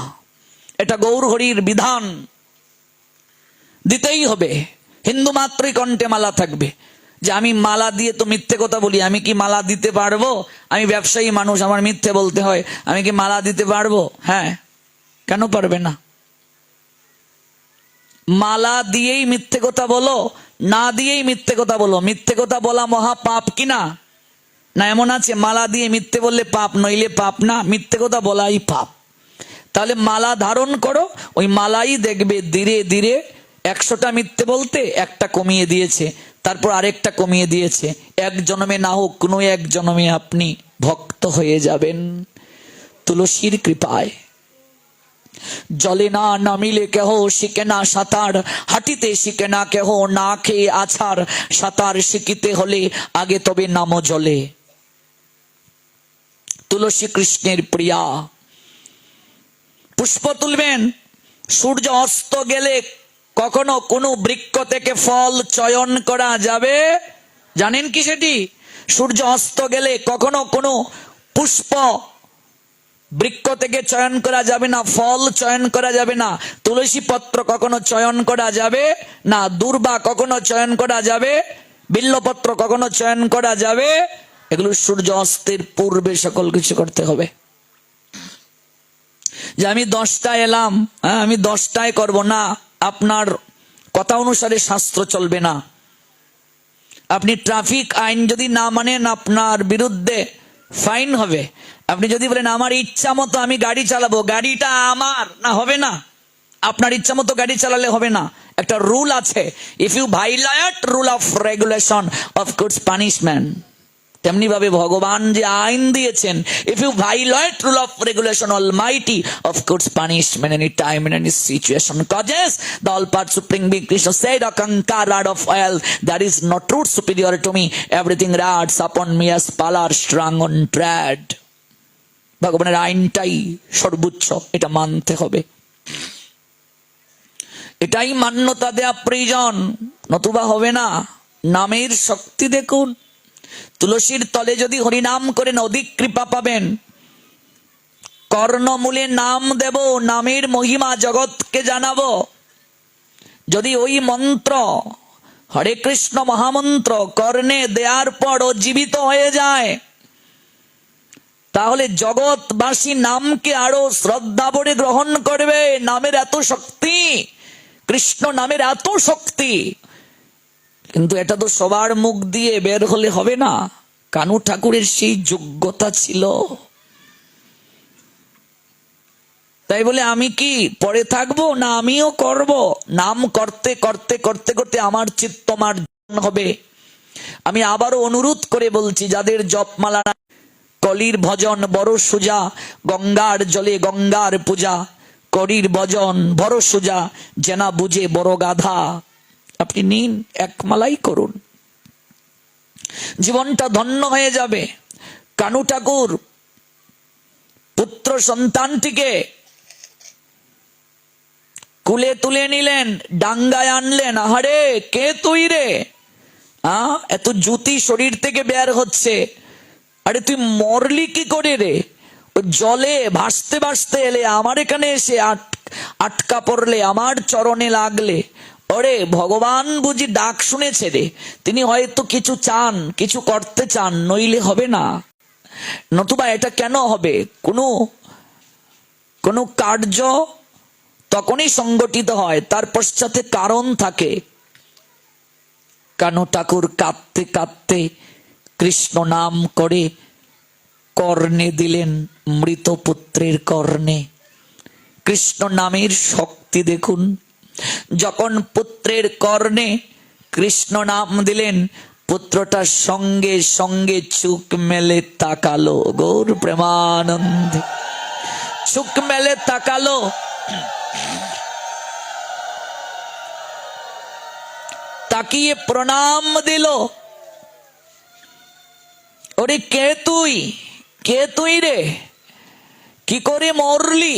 এটা গৌর হরির বিধান, দিতেই হবে। হিন্দু মাত্রই কণ্ঠে মালা থাকবে। যে আমি মালা দিয়ে তো মিথ্যে কথা বলি, আমি কি মালা দিতে পারবো? আমি ব্যবসায়ী মানুষ, আমার মিথ্যে বলতে হয়, আমি কি মালা দিতে পারবো? হ্যাঁ, কেন পারবে না? মালা দিয়েই মিথ্যে কথা বলো, না দিয়েই মিথ্যে কথা বলো, মিথ্যে কথা বলা মহা পাপ কিনা? না এমন আছে মালা দিয়ে মিথ্যে বললে পাপ, নইলে পাপ না? মিথ্যে কথা বলাই পাপ। তাহলে মালা ধারণ করো, ওই মালাই দেখবে ধীরে ধীরে 100টা মিথ্যে বলতে একটা কমিয়ে দিয়েছে, তারপর আরেকটা কমিয়ে দিয়েছে। এক জন্মে না হোক কোনো এক জন্মে আপনি ভক্ত হয়ে যাবেন তুলসীর কৃপায়। জলে না নামিলে কেহ শিখে না সাঁতার, হাঁটিতে শিখে না কেহ না খেয়ে আছাড়, সাঁতার শিখিতে হলে আগে তবে নামো জলে। তুলসী কৃষ্ণের প্রিয়া। পুষ্প তুলবেন, সূর্য অস্ত গেলে কখনো কোনো বৃক্ষ থেকে ফল চয়ন করা যাবে? জানেন কি সেটি? সূর্য অস্ত গেলে কখনো কোনো পুষ্প বৃক্ষ থেকে চয়ন করা যাবে না, ফল চয়ন করা যাবে না। তুলসী পত্র কখনো চয়ন করা যাবে না, দূর্বা কখনো চয়ন করা যাবে, বিল্লপত্র কখনো চয়ন করা যাবে? এগুলো সূর্য অস্তের পূর্বে সকল কিছু করতে হবে। যে আমি 10টায় এলাম, আমি 10টায় করব না, আপনার কথা অনুসারে শাস্ত্র চলবে না। আপনি ট্রাফিক আইন যদি না মানেন, আপনার বিরুদ্ধে ফাইন হবে। আপনি যদি বলেন আমার ইচ্ছা মতো আমি গাড়ি চালাবো, গাড়িটা আমার না, হবে না। আপনার ইচ্ছা মতো গাড়ি চালালে হবে না, একটা রুল আছে। If you violate rule of regulation, of course punishment. তেমনি ভাবে ভগবান যে আইন দিয়েছেন, if you violate rule of regulation almighty, of course punishment any time in any situation causes the all part supreme being Krishna said অহংকার rod of oil, that is not root superior to me, everything rods upon me as pearls strung on thread. ভগবানের আইনটাই সর্বোচ্চ, এটা মানতে হবে, এটাই মান্যতা দেয়া প্রয়োজন, নতুবা হবে না। নামের শক্তি দেখুন, তুলসীর তলে যদি হরিনাম করেন অধিক কৃপা পাবেন। কর্ণমূলে নাম দেব, নামের মহিমা জগৎকে জানাবো। যদি ওই মন্ত্র হরে কৃষ্ণ মহামন্ত্র কর্ণে দেওয়ার পর ও জীবিত হয়ে যায়, তাহলে জগৎবাসী নামকে আরো শ্রদ্ধা ভরে গ্রহণ করবে। নামের এত শক্তি, কৃষ্ণ নামের এত শক্তি। কিন্তু এটা তো সবার মুখ দিয়ে বের হলে হবে না। কানু ঠাকুরের সেই যোগ্যতা ছিল, তাই বলে আমি কি পরে থাকবো না, আমিও করব। নাম করতে করতে করতে করতে আমার চিত্ত মার্জন হবে। আমি আবারও অনুরোধ করে বলছি, যাদের জপমালা না, কলির ভজন বড় সুজা, গঙ্গার জলে গঙ্গার পূজা, করির ভজন বড় সুজা, জেনা বুঝে বড় গাধা। আপনি নিন, এক মালাই করুন, জীবনটা ধন্য হয়ে যাবে। কানু ঠাকুর পুত্র সন্তানটিকে কুলে তুলে নিলেন, ডাঙ্গায় আনলেন। আহারে, কে তুই রে? এত জুতি শরীর থেকে বের হচ্ছে, আরে তুই মরলি কি করে রে? ও জলে ভাসতে ভাসতে এলে, আমার এখানে এসে আটকা পড়লে, আমার চরণে লাগলে। ওরে, ভগবান বুঝি ডাক শুনেছে রে, তিনি হয়তো কিছু চান, কিছু করতে চান, নইলে হবে না। নতুবা এটা কেন হবে? কোনো কার্য তখনই সংগঠিত হয়, তার পশ্চাতে কারণ থাকে। কানু ঠাকুর কাঁদতে কাঁদতে কৃষ্ণ নাম করে কর্ণে দিলেন, মৃত পুত্রের কর্ণে। কৃষ্ণ নামের শক্তি দেখুন। যখন পুত্রের কর্ণে কৃষ্ণ নাম দিলেন, পুত্রটা সঙ্গে সঙ্গে চোখ মেলে তাকালো। গৌর প্রেমানন্দে চোখ মেলে তাকালো। তাকিয়ে প্রণাম দিল। ওরে, কে তুই? কে তুই রে? কি করে মরলি?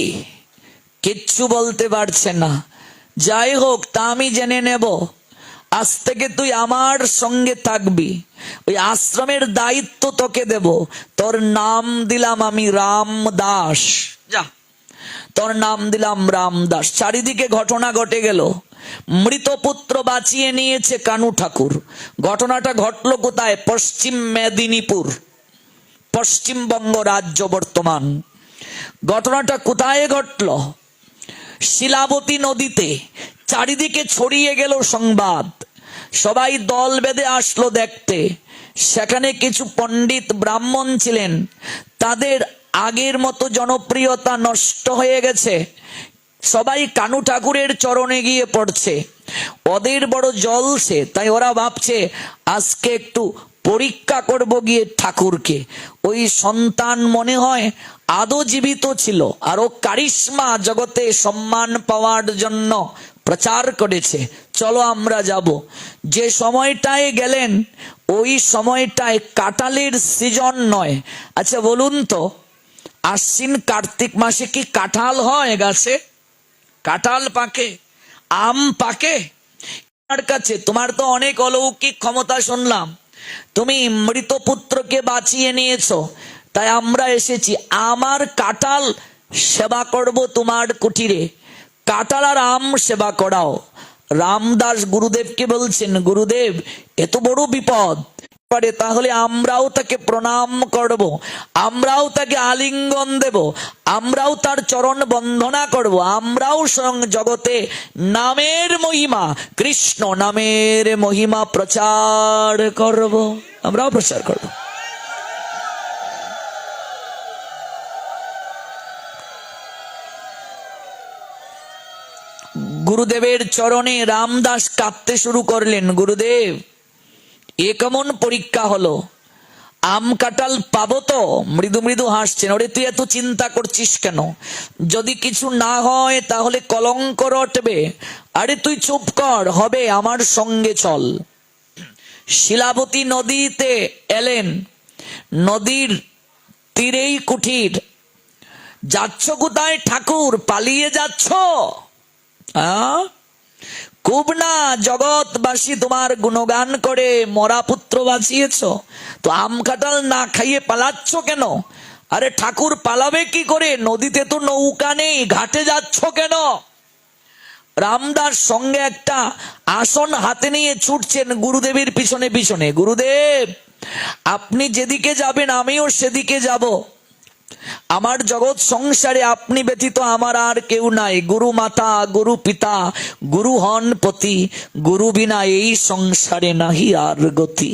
কিচ্ছু বলতে পারছে না। যাই হোক, তা আমি জেনে নেব। আজ থেকে তুই আমার সঙ্গে থাকবি। ওই আশ্রমের দায়িত্ব তোকে দেব, তোর নাম দিলাম আমি রামদাস। যা, তোর নাম দিলাম রামদাস। চারিদিকে ঘটনা ঘটে গেল। মৃত পুত্র বাঁচিয়ে নিয়েছে কানু ঠাকুর। ঘটনাটা ঘটলো কোথায়? পশ্চিম মেদিনীপুর, পশ্চিমবঙ্গ রাজ্য বর্তমান। ঘটনাটা কোথায় ঘটল? শিলাবতী নদীতে। চারিদিকে ছড়িয়ে গেল সংবাদ, সবাই দল বেঁধে আসলো দেখতে। সেখানে কিছু পণ্ডিত ব্রাহ্মণ ছিলেন, তাদের আগের মতো জনপ্রিয়তা নষ্ট হয়ে গেছে। সবাই কানু ঠাকুরের চরণে গিয়ে পড়ছে। ওদের বড় জ্বলছে, তাই ওরা ভাবছে আজকে একটু পরীক্ষা করব গিয়ে ঠাকুরকে। ওই সন্তান মনে হয় আদৌ জীবিত ছিল, আর ও কারিশমা জগতে সম্মান পাওয়ার জন্য প্রচার করেছে, চলো আমরা যাব। যে সময়টায় গেলেন ওই সময়টায় কাঁঠালের সিজন নয়। আচ্ছা বলুন তো, আশ্বিন কার্তিক মাসে কি কাঁঠাল হয় গাছে? কাঁঠাল পাকে, আম পাকে? তোমার কাছে, তোমার তো অনেক অলৌকিক ক্ষমতা শুনলাম, তুমি মৃত পুত্রকে বাঁচিয়ে নিয়েছো, তাই আমরা এসেছি। আমার কাঁঠাল সেবা করব তোমার কুটিরে, কাঁঠাল আর আম সেবা করাও। রামদাস গুরুদেবকে বলছেন, গুরুদেব এত বড় বিপদ পারে, তাহলে আমরাও তাকে প্রণাম করব, আমরাও তাকে আলিঙ্গন দেব, আমরাও তার চরণ বন্দনা করব, আমরাও স্বয়ং জগতে নামের মহিমা, কৃষ্ণ নামের মহিমা প্রচার করব, আমরাও প্রচার করব। গুরুদেবের চরণে রামদাস কাঁদতে শুরু করলেন, গুরুদেব এ কেমন পরীক্ষা হলো, আম কাঁঠাল পাবো তো? মৃদু মৃদু হাসছেন, ওরে তুই এত চিন্তা করছিস কেন? যদি কিছু না হয় তাহলে কলঙ্ক রটবে। আরে তুই চুপ কর, হবে, আমার সঙ্গে চল। শিলাবতী নদীতে এলেন, নদীর তীরেই কুঠির। যাচ্ছ কোথায় ঠাকুর? পালিয়ে যাচ্ছ? খুব না, জগৎবাসী তোমার গুণগান করে মরা পুত্র বাঁচিয়েছ, তো আম কাঁঠাল না খাইয়ে পালাচ্ছ কেন? আরে ঠাকুর পালাবে কি করে? নদীতে তো নৌকা নেই, ঘাটে যাচ্ছ কেন? রামদাস সঙ্গে একটা আসন হাতে নিয়ে ছুটছেন গুরুদেবের পিছনে পিছনে। গুরুদেব আপনি যেদিকে যাবেন আমিও সেদিকে যাব। আমার জগৎ সংসারে আপনি ব্যতীত আমার আর কেউ নাই। গুরু মাতা, গুরু পিতা, গুরু হন পতি, গুরু বিনা এই সংসারে নাহি আর গতি।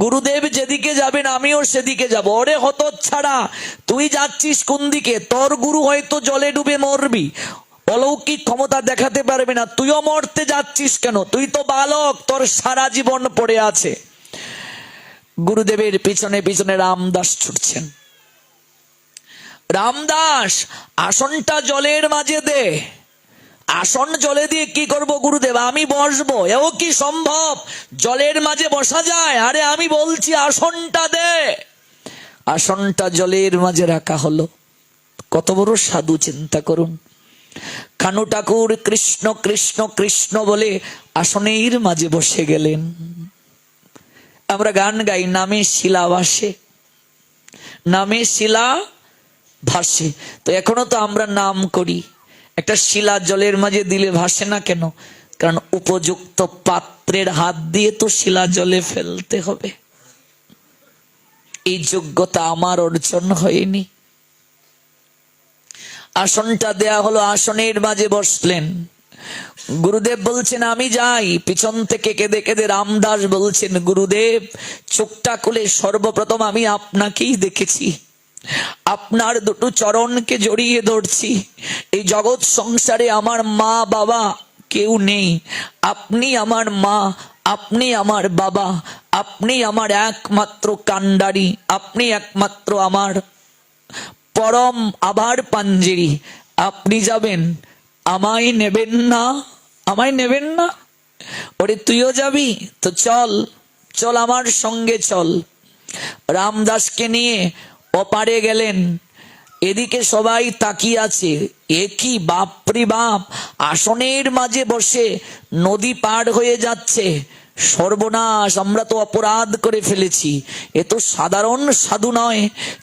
গুরুদেব যেদিকে যাবেন আমিও সেদিকে যাব। ওরে হতচ্ছাড়া, তুই যাচ্ছিস কোন দিকে? তোর গুরু হয়তো জলে ডুবে মরবি, অলৌকিক ক্ষমতা দেখাতে পারবে না, তুইও মরতে যাচ্ছিস কেন? তুই তো বালক, তোর সারা জীবন পড়ে আছে। গুরুদেবের পিছনে পিছনে রামদাস ছুটছেন। রামদাস আসনটা জলের মাঝে দে। আসন জলে দিয়ে কি করব গুরুদেব? আমি বসবো। এও কি সম্ভব? জলের মাঝে বসা যায়? আরে আমি বলছি আসনটা দে। আসনটা জলের মাঝে রাখা হলো। কত বড় সাধু, চিন্তা করুন। কানু ঠাকুর কৃষ্ণ কৃষ্ণ কৃষ্ণ বলে আসনের মাঝে বসে গেলেন। আমরা গান গাই, নামে শিলা ভাসে, নামে শিলা ভাসে। তো এখনো তো আমরা নাম করি, একটা শিলা জলের মাঝে দিলে ভাসে না কেন? কারণ উপযুক্ত পাত্রের হাত দিয়ে তো শিলা জলে ফেলতে হবে। এই যোগ্যতা আমার অর্জন হয়নি। আসনটা দেয়া হলো, আসনের মাঝে বসলেন। গুরুদেব বলছেন আমি যাই। পিছন থেকে কেঁদে কেঁদে রামদাস বলছেন, গুরুদেব চোখটা খুলে সর্বপ্রথম আমি আপনাকেই দেখেছি, আপনার দুটো চরণকে জড়িয়ে ধরছি। এই জগৎ সংসারে আমার মা বাবা কেউ নেই, আপনি আমার মা, আপনি আমার বাবা, আপনি আমার একমাত্র কান্ডারি, আপনি একমাত্র আমার পরম আভার পাঞ্জেরি। আপনি যাবেন, আমায় নেবেন না? আমায় নেবেন না? ওরে তুইও যাবি তো চল, চল আমার সঙ্গে চল। রামদাসকে নিয়ে ওপারে গেলেন। এদিকে সবাই তাকিয়ে আছে, এ কি বাপরে বাপ, আসনের মাঝে বসে নদী পার হয়ে যাচ্ছে। সর্বনাশ, আমরা তো অপরাধ করে ফেলেছি। এ তো সাধারণ সাধু নয়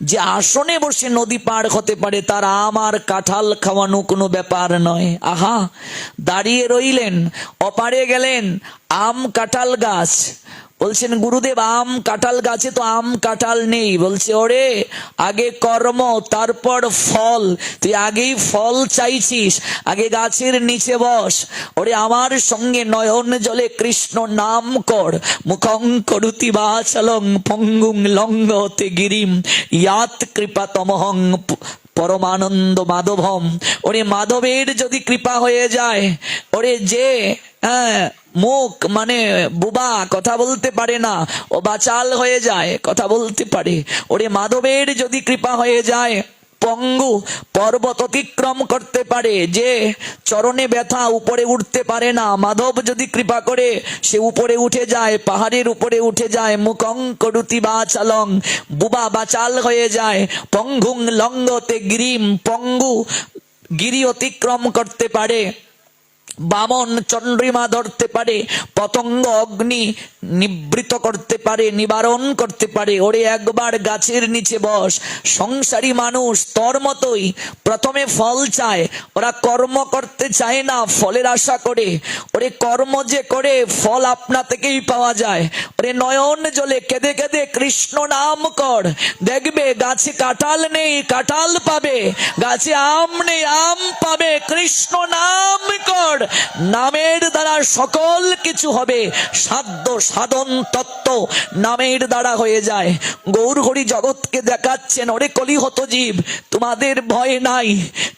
যে আসনে বসে নদী পার হতে পারে, তার আম আর কাঁঠাল খাওয়ানো কোনো ব্যাপার নয়। আহা, দাঁড়িয়ে রইলেন, অপারে গেলেন, আম কাঁঠাল গাছ। বলছেন গুরুদেব, আম কাঁঠাল গাছে তো আম কাঁঠাল নেই। বলছে ওরে, আগে কর্ম তারপর ফল, তুই আগেই ফল চাইছিস, আগে গাছের নিচে বস। ওরে আমার সঙ্গে নয়ন জলে কৃষ্ণ নাম কর। মুখং করুতি বাচালং পঙ্গুং লঙ্ঘতে গিরিম ইয়াত কৃপা তমহং পরমানন্দ মাধবম। ওরে মাধবের যদি কৃপা হয়ে যায়, ওরে যে মুখ মানে বুবা, কথা বলতে পারে না, ও বাচাল হয়ে যায়, কথা বলতে পারে। ওরে মাধবের যদি কৃপা হয়ে যায়, পঙ্গু পর্বত অতিক্রম করতে পারে, যে চরণে ব্যথা, উপরে উঠতে পারে না, মাধব যদি কৃপা করে সে উপরে উঠে যায়, পাহাড়ের উপরে উঠে যায়। মুখং করুতি বাচালং, বুবা বাচাল হয়ে যায়। পঙ্গুং লঙ্ঘতে গিরিম, পঙ্গু গিরি অতিক্রম করতে পারে। বামন চন্দ্রিমা ধরতে পারে, পতঙ্গ অগ্নি নিবৃত করতে পারে, নিবারণ করতে পারে। ওরে একবার গাছের নিচে বস। সংসারী মানুষ তোর মতোই প্রথমে ফল চায়, ওরা কর্ম করতে চায় না, ফলের আশা করে। ওরে কর্ম যে করে ফল আপনা থেকেই পাওয়া যায়। ওরে নয়ন জলে কেঁদে কেঁদে কৃষ্ণ নাম কর, দেখবে গাছে কাঁঠাল নেই, কাঁঠাল পাবে, গাছে আম নেই, আম পাবে। কৃষ্ণ নাম কর, নামের দ্বারা সকল কিছু হবে। সাধ্য সাধন তত্ত্ব নামের দ্বারা হয়ে যায়। গৌর হরি জগৎকে দেখাচ্ছেন, ওরে কলিহত জীব, তোমাদের ভয় নাই,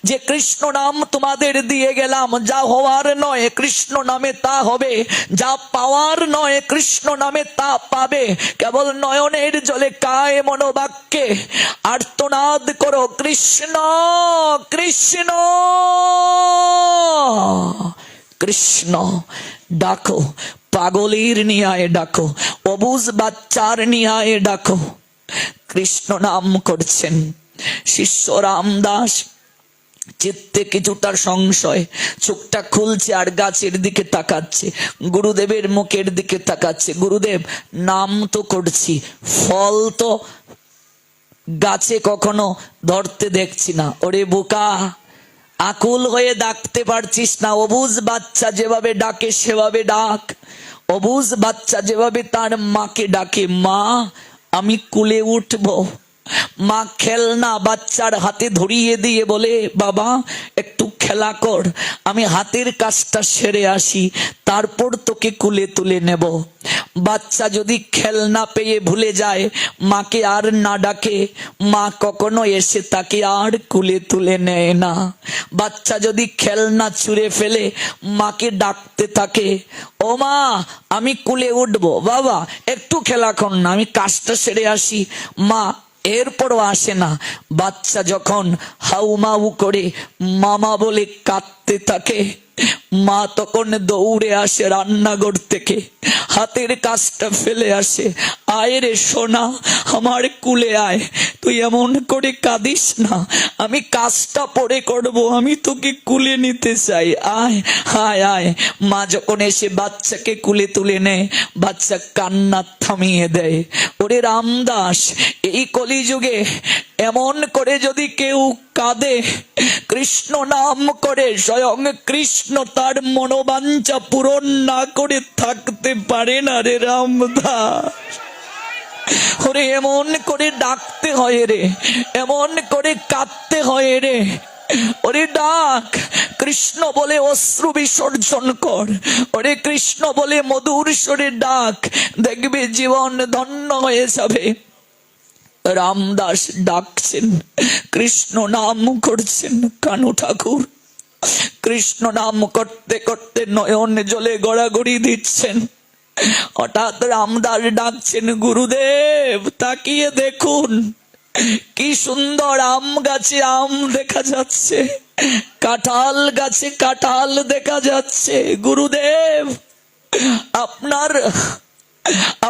যে কৃষ্ণ নাম তোমাদের দিয়ে গেলাম, যা হওয়ার নয় কৃষ্ণ নামে তা হবে, যা পাওয়ার নয় কৃষ্ণ নামে তা পাবে। কেবল নয়নের জলে কায় মনোবাক্যে আর্তনাদ করো, কৃষ্ণ কৃষ্ণ কৃষ্ণ ডাকো, পাগলের নিয়ায় ডাকো, অবুজ বাচ্চার নিয়ায় ডাকো। কৃষ্ণ নাম করছেন শিষ্য রামদাস। চিত্তে কিছুটা সংশয়, চোখটা খুলছে আর গাছের দিকে তাকাচ্ছে, গুরুদেবের মুখের দিকে তাকাচ্ছে। গুরুদেব, নাম তো করছি, ফল তো গাছে কখনো ধরতে দেখছি না। ওরে বোকা, আকুল হয়ে ডাকতে পারছিস না? অবুঝ বাচ্চা যেভাবে ডাকে সেভাবে ডাক। অবুঝ বাচ্চা যেভাবে তার মাকে ডাকে, মা আমি কুলে উঠবো। মা খেলনা বাচ্চার হাতে ধরিয়ে দিয়ে বলে, বাবা একটু খেলা কর, আমি হাতের কাজটা সেরে আসি, তারপর তোকে কুলে তুলে নেব। বাচ্চা যদি খেলনা পেয়ে ভুলে যায়, মাকে আর না ডাকে, মা কখনো এসে তাকে আর কুলে তুলে নেয় না। বাচ্চা যদি খেলনা ছুঁড়ে ফেলে, মাকে ডাকতে থাকে, ও মা আমি কুলে উঠবো, বাবা একটু খেলা কর না, আমি কাজটা সেরে আসি। মা এরপরও আসে না। বাচ্চা যখন হাউমাউ করে মামা বলে কাঁদতে থাকে, মা তখন দৌড়ে আসে রান্নাঘর থেকে, হাতের কাজটা ফেলে আসে, আয় রে সোনা আমার কুলে আয়, তুই এমন করে কাঁদিস না, আমি কাজটা পরে করব, আমি তোকে কুলে নিতে চাই, আয় আয় আয়। মা যখন এসে বাচ্চাকে কুলে তুলে নেয়, বাচ্চা কান্না থামিয়ে দেয়। ওরে রামদাস, এই কলিযুগে এমন করে যদি কেউ কাঁদে, কৃষ্ণ নাম করে, স্বয়ং কৃষ্ণ তার মনোবাঞ্ছা পূরণ না করে থাকতে পারে না রে রামদাস। ওরে এমন করে ডাকতে হয় রে, এমন করে কাঁদতে হয় রে। ওরে ডাক, কৃষ্ণ বলে অশ্রু বিসর্জন কর, ওরে কৃষ্ণ বলে মধুর স্বরে ডাক, দেখবে জীবন ধন্য হয়ে যাবে। রামদাস ডাকছেন, কৃষ্ণ নাম করছেন কানু ঠাকুর। কৃষ্ণ নাম করতে করতে নয়ন জলে গড়াগড়ি দিচ্ছেন। হঠাৎ রামদাস ডাকছেন, গুরুদেব তাকিয়ে দেখুন, কি সুন্দর আম গাছে আম দেখা যাচ্ছে, কাঁঠাল গাছে কাঁঠাল দেখা যাচ্ছে। গুরুদেব আপনার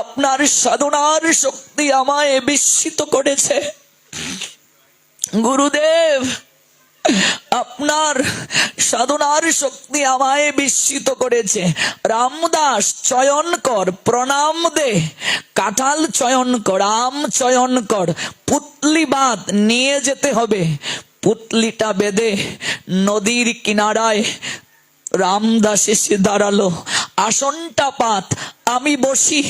আপনার সাধনার শক্তি আমায় বিস্মিত করেছে। গুরুদেব আপনার সাধনার শক্তি আমায় বিস্মিত করেছে। রামদাস চয়ন কর, প্রণাম দে, কাঁঠাল চয়ন কর, আম চয়ন কর, পুতলি বাঁধ, নিয়ে যেতে হবে। পুতলিটা বেঁধে নদীর কিনারায় রামদাস এসে দাঁড়ালো। আসনটা পাত, আমি বসি।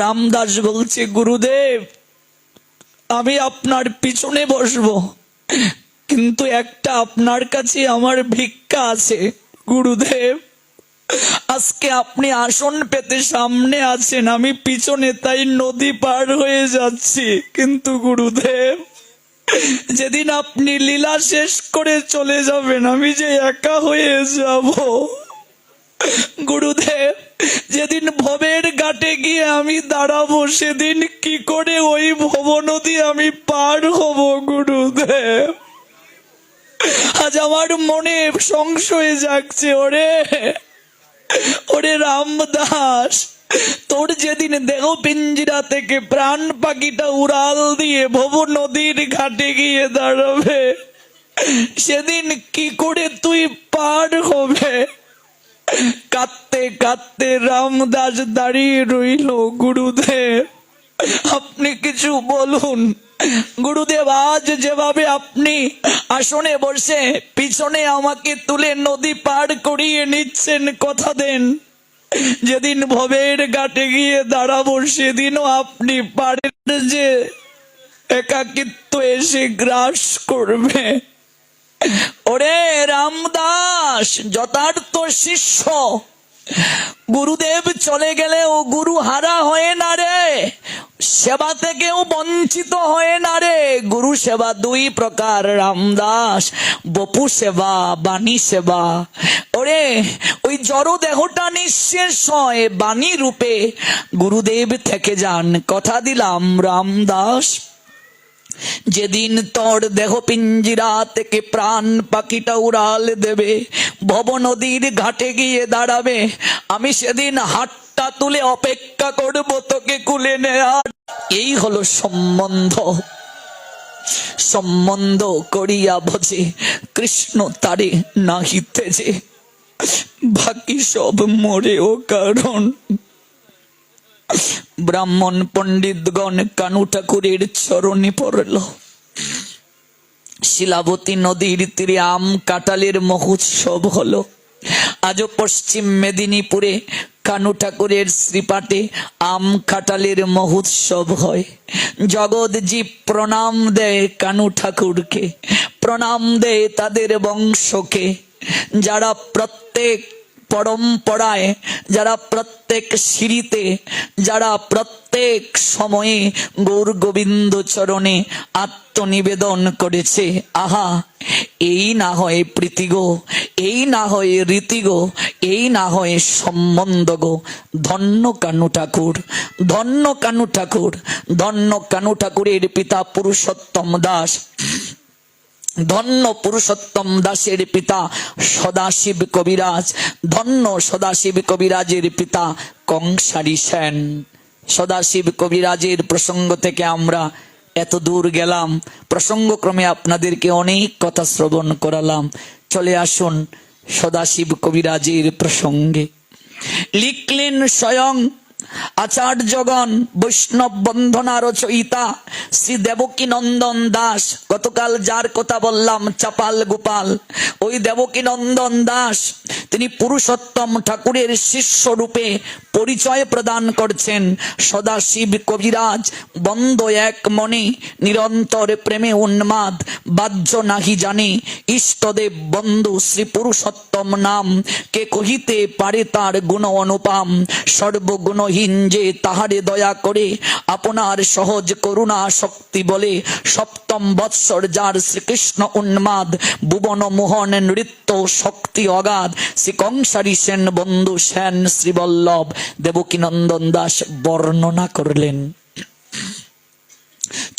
রামদাস বলছে, গুরুদেব আমি আপনার পিছনে বসবো, কিন্তু একটা আপনার কাছে আমার ভিক্ষা আছে। গুরুদেব আজকে আপনি আসন পেতে সামনে আছেন, আমি পিছনে, তাই নদী পার হয়ে যাচ্ছি। কিন্তু গুরুদেব যেদিন আপনি লীলা শেষ করে চলে যাবেন আমি যে একা হয়ে যাব। গুরুদেব যেদিন ভবের ঘাটে গিয়ে আমি দাঁড়াবো সেদিন কি করে ওই ভব নদী আমি পার হব? গুরুদেব আজ আমার মনে সংশয় জাগছে। ওরে ওরে রামদাস, তোর যেদিন দেহ পিঞ্জিরা থেকে প্রাণ পাখিটা উড়াল দিয়ে ভব নদীর ঘাটে গিয়ে দাঁড়াবে সেদিন কি করে তুই পার হবে? কাঁদতে কাঁদতে রামদাস দাঁড়িয়ে রইল। গুরুদেব আপনি কিছু বলুন। গুরুদেব আজ যেভাবে আপনি আসনে বসে পিছনে আমাকে তুলে নদী পার করিয়ে নিচ্ছেন, কথা দেন যেদিন ভবের ঘাটে গিয়ে দাঁড়াবো সেদিনও আপনি পারেন যে একাকিত্ব এসে গ্রাস করবে। ওরে রামদাস যথার্থ শিষ্য, গুরুদেব চলে গেলে ও গুরু হারা হয়ে না রে, সেবা থেকেও বঞ্চিত হয়ে না রে। গুরু সেবা দুই প্রকার রামদাস, বপু সেবা, বাণী সেবা। ওরে ওই জড় দেহটা নিঃশেষ হয়, বাণী রূপে গুরুদেব থেকে যান। কথা দিলাম রামদাস যেদিন তোর দেহ পিঞ্জিরা থেকে প্রাণ পাখিটা উড়াল দেবে, ভব নদীর ঘাটে গিয়ে দাঁড়াবে, আমি সেদিন হাতটা তুলে অপেক্ষা করব তোকে কুলে নেয়ার। এই হলো সম্বন্ধ। সম্বন্ধ করিয়া বোঝে কৃষ্ণ তারে নাহিতেছে, বাকি সব মরেও কারণ। ব্রাহ্মণ পণ্ডিতগণ কানু ঠাকুরের চরণে পড়ল। শিলাবতী নদীর তীরে আম কাঁঠালের মহোৎসব হলো। আজও পশ্চিম মেদিনীপুরে কানু ঠাকুরের শ্রীপাঠে আম কাঁঠালের মহোৎসব হয়। জগৎ জীব প্রণাম দেয় কানু ঠাকুরকে, প্রণাম দেয় তাদের বংশকে, যারা প্রত্যেক পরম্পরায়, যারা প্রত্যেক সিঁড়িতে, যারা প্রত্যেক সময়ে গৌর গোবিন্দ চরণে আত্মনিবেদন করেছে। আহা, এই না হয় প্রীতি গো, এই না হয় রীতি গো, এই না হয় সম্বন্ধ গো। ধন্য কানু ঠাকুর, ধন্য কানু ঠাকুর, ধন্য কানু ঠাকুরের পিতা পুরুষোত্তম দাস, ধন্য পুরুষোত্তম দাসের পিতা সদাশিব কবিরাজ, ধন্য সদাশিব কবিরাজের পিতা কংসারী সেন। সদাশিব কবিরাজের প্রসঙ্গ থেকে আমরা এত দূর গেলাম, প্রসঙ্গক্রমে আপনাদেরকে অনেক কথা শ্রবণ করালাম। চলে আসুন সদাশিব কবিরাজের প্রসঙ্গে। লিখলেন স্বয়ং আচার্যগণ, বৈষ্ণব বন্ধনা রচয়িতা শ্রী দেবকী নন্দন দাস। গতকাল যার কথা বললাম চাপাল গোপাল, ওই দেবকী নন্দন দাস তিনি পুরুষোত্তম ঠাকুরের শিষ্য রূপে পরিচয় প্রদান করছেন। সদাশিব কবিরাজ বন্ধ এক মনে, নিরন্তর প্রেমে উন্মাদ, বাহ্য নাহি জানে ইষ্টদেব বন্ধু শ্রী পুরুষোত্তম নাম। কে কহিতে পারে তার গুণ অনুপাম, সর্বগুণহীন যে তাহারে দয়া করে, আপনার সহজ করুণা শক্তি বলে। সপ্তম বৎসর যার শ্রীকৃষ্ণ উন্মাদ, ভুবন মোহন নৃত্য শক্তি অগাধ। শ্রী কংসারী সেন বন্ধু সেন শ্রীবল্লভ দেবকীনন্দন দাস বর্ণনা করলেন।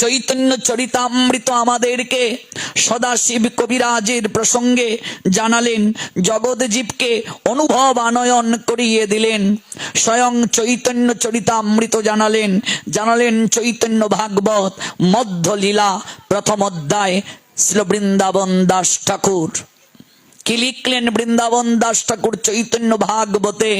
চৈতন্য চরিতামৃত আমাদেরকে সদাশিব কবিরাজের প্রসঙ্গে জানালেন, জগৎ জীবকে অনুভব আনয়ন করিয়ে দিলেন। স্বয়ং চৈতন্য চরিতামৃত জানালেন, জানালেন চৈতন্য ভাগবত মধ্য লীলা প্রথম অধ্যায় ছিল বৃন্দাবন দাস ঠাকুর। কি লিখলেন বৃন্দাবন দাস ঠাকুর চৈতন্য ভাগবতে?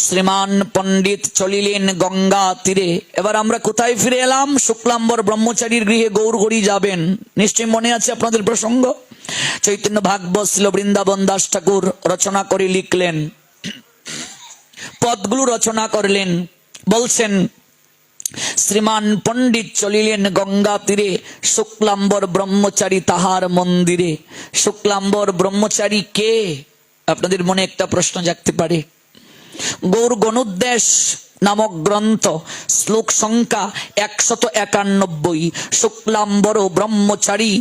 শ্রীমান পণ্ডিত চলিলেন গঙ্গা তীরে। এবার আমরা কোথায় ফিরে এলাম? শুক্লাম্বর ব্রহ্মচারীর গৃহে গৌরহরি যাবেন। নিশ্চয় মনে আছে আপনাদের প্রসঙ্গ। চৈতন্য ভাগবত ছিল বৃন্দাবন দাস ঠাকুর রচনা করে লিখলেন, পদগুলো রচনা করলেন। বলছেন, শ্রীমান পণ্ডিত চলিলেন গঙ্গা তীরে, শুক্লাম্বর ব্রহ্মচারী তাহার মন্দিরে। শুক্লাম্বর ব্রহ্মচারী কে? আপনাদের মনে একটা প্রশ্ন জাগতে পারে। গৌর গণোদ্দেশ নামক গ্রন্থ, শ্লোক সংখ্যা 191। শুক্লাম্বর ব্রহ্মচারী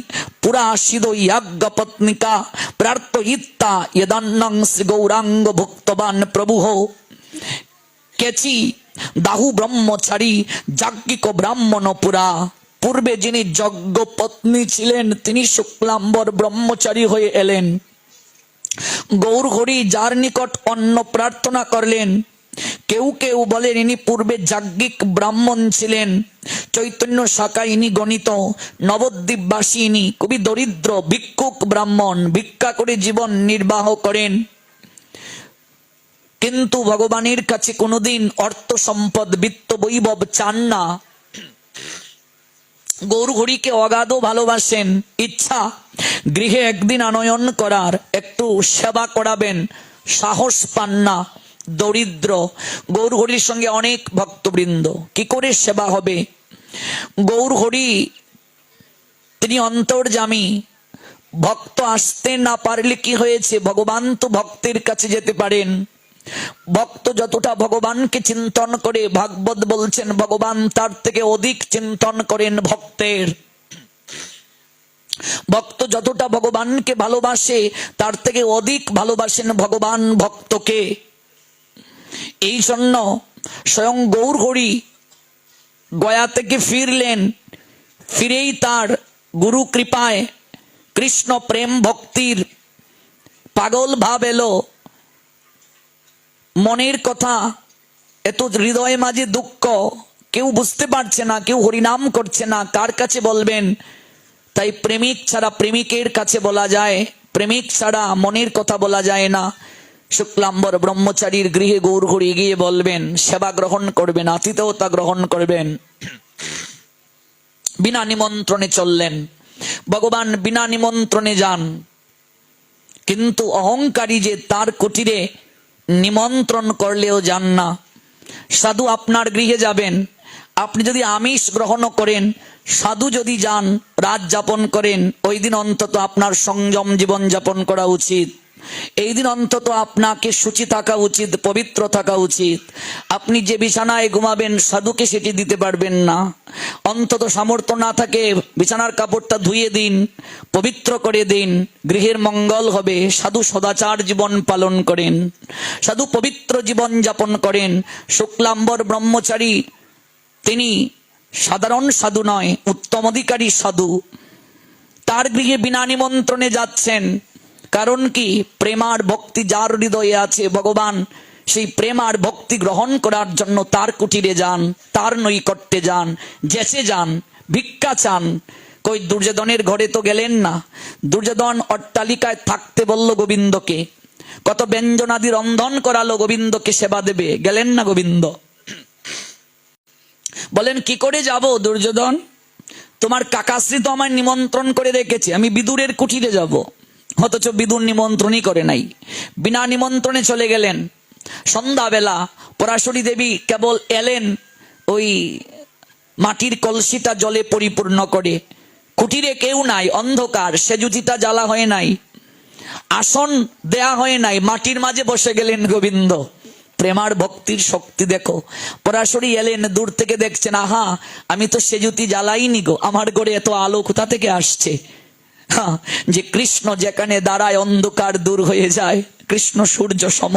পুরাশিদ ইয়াজ্ঞপত্নিকা প্রার্থয়িত্তা যদান্নং শ্রী গৌরাঙ্গ ভুক্তবান প্রভুঃ। কেচি দাহু ব্রহ্মচারী যাজ্ঞিক ব্রাহ্মণ পুরা। পূর্বে যিনি যজ্ঞ পত্নী ছিলেন তিনি শুক্লাম্বর ব্রহ্মচারী হয়ে এলেন। গৌরহরি যার নিকট অন্ন প্রার্থনা করলেন, কেউ কেউ বলেন ইনি পূর্বে যাজ্ঞিক ব্রাহ্মণ ছিলেন। চৈতন্য শাখা ইনি গণিত। নবদ্বীপবাসী ইনি খুবই দরিদ্র ভিক্ষুক ব্রাহ্মণ, ভিক্ষা করে জীবন নির্বাহ করেন। কিন্তু ভগবানের কাছে কোনোদিন অর্থ সম্পদ বিত্ত বৈভব চান না। গৌরহরিকে অগাধ ভালোবাসেন। ইচ্ছা গৃহে একদিন আনয়ন করার, একটু সেবা করাবেন, সাহস পান না। দরিদ্র। গৌরহরির সঙ্গে অনেক ভক্তবৃন্দ, কি করে সেবা হবে? গৌরহরি তিনি অন্তর্যামী। ভক্ত আসতে না পারলে কি হয়েছে? ভগবান তো ভক্তের কাছে যেতে পারেন। ভক্ত যতটা ভগবানকে চিন্তন করে, ভাগবত বলছেন ভগবান তার থেকে অধিক চিন্তন করেন ভক্তের। ভক্ত যতটা ভগবানকে ভালোবাসে তার থেকে অধিক ভালোবাসেন ভগবান ভক্তকে। এই জন্য স্বয়ং গৌরহরি গয়া থেকে ফিরলেন। ফিরেই তার গুরু কৃপায় কৃষ্ণ প্রেম ভক্তির পাগল ভাব এলো। মনের কথা, এত হৃদয় মাঝে দুঃখ, কেউ বুঝতে পারছে না, কেউ হরিনাম করছে না, কার কাছে বলবেন? তাই প্রেমিক ছাড়া প্রেমিকের কাছে বলা যায়, প্রেমিক ছাড়া মনের কথা বলা যায় না। শুক্লাম্বর ব্রহ্মচারীর গৃহে গৌরহরি গিয়ে বলবেন, সেবা গ্রহণ করবেন, আতিথেয়তা গ্রহণ করবেন। বিনা নিমন্ত্রণে চললেন। ভগবান বিনা নিমন্ত্রণে যান, কিন্তু অহংকারী যে তার কুটিরে নিমন্ত্রণ করলেও যান না। সাধু আপনার গৃহে যাবেন, আপনি যদি আমিষ গ্রহণ করেন, সাধু যদি যান রাত যাপন করেন, ওই দিন অন্তত আপনার সংযম জীবন যাপন করা উচিত। এই দিন অন্তত আপনাকে শুচি থাকা উচিত, পবিত্র থাকা উচিত। আপনি যে বিছানায় ঘুমাবেন সাধুকে সেটি দিতে পারবেন না। অন্তত সামর্থ্য না থাকে বিছানার কাপড়টা ধুয়ে দিন, পবিত্র করে দিন, গৃহের মঙ্গল হবে। সাধু সদাচার জীবন পালন করেন, সাধু পবিত্র জীবন যাপন করেন। শুক্লাম্বর ব্রহ্মচারী তিনি সাধারণ সাধু নয়, উত্তম অধিকারী সাধু। তার গৃহে বিনা নিমন্ত্রণে যাচ্ছেন। কারণ কি? প্রেমার ভক্তি যার হৃদয়ে আছে, ভগবান সেই প্রেম আর ভক্তি গ্রহণ করার জন্য তার কুটিরে যান, তার নৈকট্যে যান, যেচে যান, ভিক্ষা চান। কই দুর্যোধনের ঘরে তো গেলেন না। দুর্যোধন অট্টালিকায় থাকতে বলল গোবিন্দকে, কত ব্যঞ্জনাদি রন্ধন করালো গোবিন্দকে সেবা দেবে, গেলেন না গোবিন্দ। বলেন কি করে যাব দুর্যোধন? তোমার কাকাশ্রী তো আমায় নিমন্ত্রণ করে রেখেছে, আমি বিদুরের কুটিরে যাব। অথচ বিদুর নিমন্ত্রণই করে নাই, বিনা নিমন্ত্রণে চলে গেলেন। সন্ধ্যাবেলা পরাশরী দেবী কেবল এলেন ওই মাটির কলসিটা জলে পরিপূর্ণ করে। কুটিরে কেউ নাই, অন্ধকার, সেজুতিটা জ্বালা হয় নাই, আসন দেয়া হয় নাই, মাটির মাঝে বসে গেলেন গোবিন্দ। প্রেমার ভক্তির শক্তি দেখো। পরাশরী এলেন, দূর থেকে দেখছেন, আহা আমি তো সেজুতি জ্বালাইনি গো, আমার ঘরে এত আলো কোথা থেকে আসছে? যে কৃষ্ণ যেখানে দাঁড়ায় অন্ধকার দূর হয়ে যায়। কৃষ্ণ সূর্য সম,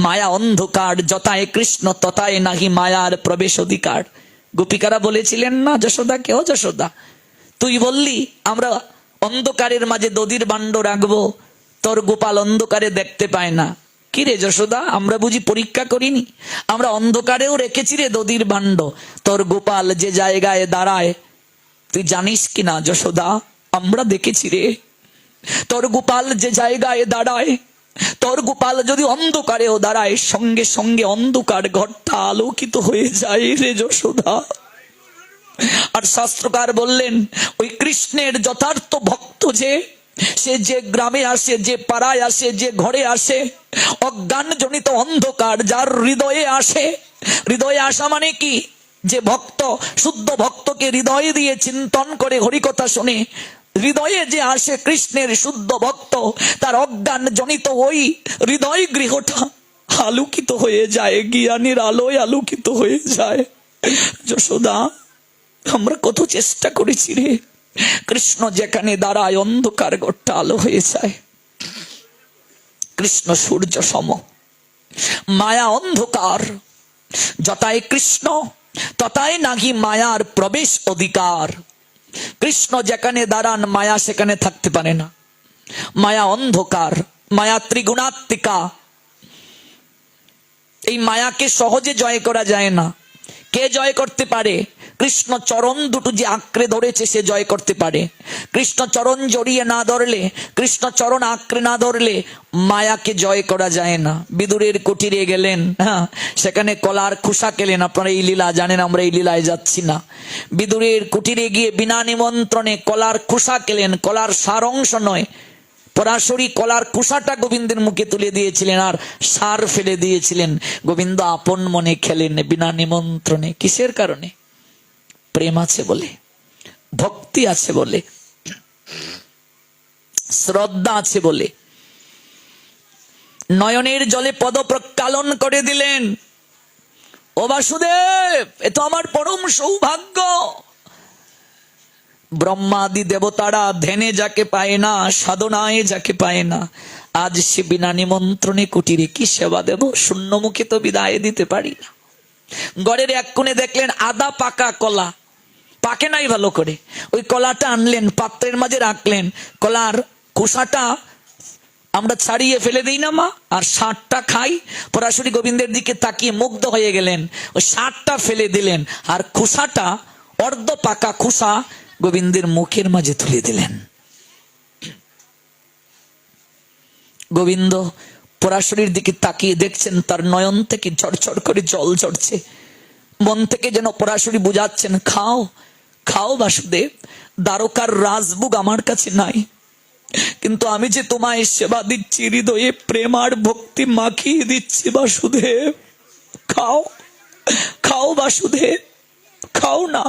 মায়া অন্ধকার, যথায় কৃষ্ণ তথায় নাহি মায়ার প্রবেশ অধিকার। গোপিকারা বলেছিলেন না যশোদাকে, ও যশোদা তুই বললি আমরা অন্ধকারের মাঝে দধির ভাণ্ড রাখবো, তোর গোপাল অন্ধকারে দেখতে পায় না। কি রে যশোদা, আমরা বুঝি পরীক্ষা করিনি? আমরা অন্ধকারেও রেখেছি রে দধির ভাণ্ড, তোর গোপাল যে জায়গায় দাঁড়ায় তুই জানিস কিনা যশোদা, আমরা দেখেছি রে, তোর গোপাল যে জায়গায় দাঁড়ায়, তোর গোপাল যদি অন্ধকারেও দাঁড়ায়, সঙ্গে সঙ্গে অন্ধকার ঘরটা আলোকিত হয়ে যায় রে যশোদা। আর শাস্ত্রকার বললেন, ওই কৃষ্ণের যথার্থ ভক্ত যে, সে যে গ্রামে আসে, যে পাড়ায় আসে, যে ঘরে আসে, অজ্ঞান জনিত অন্ধকার যার হৃদয়ে আসে, হৃদয়ে আসা মানে কি, যে ভক্ত শুদ্ধ ভক্তকে হৃদয় দিয়ে চিন্তন করে হরিকথা শুনে হৃদয়ে যে আসে কৃষ্ণের শুদ্ধ ভক্ত, তার অজ্ঞান জনিত ওই হৃদয় গৃহটা আলোকিত হয়ে যায়, জ্ঞানের আলোয় আলোকিত হয়ে যায়। যশোদা, আমরা কত চেষ্টা করেছি রে, কৃষ্ণ যেখানে দাঁড়ায় অন্ধকার ঘরটা আলো হয়ে যায়। কৃষ্ণ সূর্য সম, মায়া অন্ধকার, যতায় কৃষ্ণ ততায় নাহি মায়ার প্রবেশ অধিকার। কৃষ্ণ যেখানে দাঁড়ান মায়া সেখানে থাকতে পারে না। মায়া অন্ধকার, মায়া ত্রিগুণাত্মিকা, এই মায়াকে সহজে জয় করা যায় না। কে জয় করতে পারে? কৃষ্ণ চরণ দুটো যে আঁকড়ে ধরেছে সে জয় করতে পারে। কৃষ্ণ চরণ জড়িয়ে না ধরলে, কৃষ্ণ চরণ আঁকড়ে না ধরলে মায়াকে জয় করা যায় না। বিদুরের কুটিরে গেলেন, হ্যাঁ, সেখানে কলার খোসা খেলেন। আপনারা এই লীলা জানেন, আমরা এই লীলায় যাচ্ছি না। বিদুরের কুটিরে গিয়ে বিনা নিমন্ত্রণে কলার খোসা খেলেন, কলার সার অংশ নয়, পরাশরী কলার কুসাটা গোবিন্দের মুখে তুলে দিয়েছিলেন আর সার ফেলে দিয়েছিলেন। গোবিন্দ আপন মনে খেলেন বিনা নিমন্ত্রণে। কিসের কারণে? প্রেম আছে বলে, ভক্তি আছে বলে, শ্রদ্ধা আছে বলে। নয়নের জলে পদ প্রক্ষালন করে দিলেন। ও বাসুদেব, এ তো আমার পরম সৌভাগ্য। ব্রহ্মাদি দেবতারা ধ্যানে যাকে পায় না, সাধনায় যাকে পায় না, আজ সে বিনা নিমন্ত্রণে কুটিরে কি সেবা দেব? শূন্য মুখে তো বিদায় দিতে পারি না। গড়ের এক কোণে দেখলেন আদা পাকা কলা, পাকে নাই ভালো করে। ওই কলাটা আনলেন, পাত্রের মাঝে রাখলেন। কলার খোসাটা আমরা ছাড়িয়ে ফেলে দিই না মা, আর শাঁটটা খাই। পরাশরী গোবিন্দের দিকে তাকিয়ে মুগ্ধ হয়ে গেলেন। ওই শাঁটটা ফেলে দিলেন আর খোসাটা, অর্ধ পাকা খোসা, গোবিন্দের মুখের মাঝে তুলে দিলেন। গোবিন্দ পরাশরীর দিকে তাকিয়ে দেখছেন, তার নয়ন থেকে ঝরঝর করে জল ঝরছে। মন থেকে যেন পরাশরী বুঝাচ্ছেন, খাও খাও বাসুদেব, দ্বারকার রাজভোগ আমার কাছে নাই, কিন্তু আমি যে তোমায় সেবা দিচ্ছি, হৃদয়ে প্রেম আর ভক্তি মাখিয়ে দিচ্ছি বাসুদেব। খাও খাও বাসুদেব, খাও না,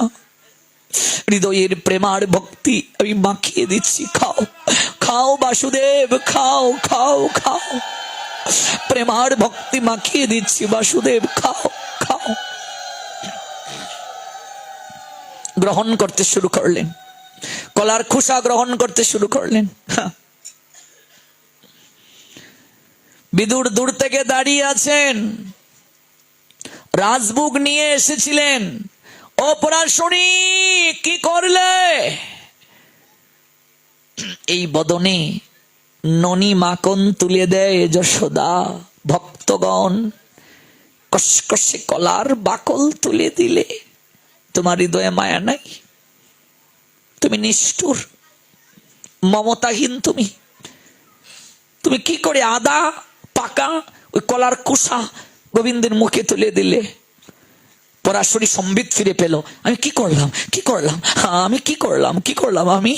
হৃদয়ের প্রেমার ভক্তি আমি মাখিয়ে দিচ্ছি, খাও খাও বাসুদেব, খাও খাও খাও, প্রেমার ভক্তি মাখিয়ে দিচ্ছি বাসুদেব, খাও খাও। গ্রহণ করতে শুরু করলেন, কলার খোসা গ্রহণ করতে শুরু করলেন। বিদুর দূর থেকে দাঁড়িয়ে আছেন, রাজভোগ নিয়ে এসেছিলেন। ও পরাশরী, কি করলে? এই বদনে ননি মাখন তুলে দেয় যশোদা। ভক্তগণ, কসকসে কলার বাকল তুলে দিলে, তোমার হৃদয়ে মায়া নাই? তুমি নিষ্ঠুর, মমতাহীন। তুমি কি করে আদা পাকা ওই কলার কুসা গোবিন্দের মুখে তুলে দিলে? পরাশরী সম্বিত ফিরে পেল। আমি কি করলাম, কি করলাম, আমি কি করলাম, কি করলাম আমি?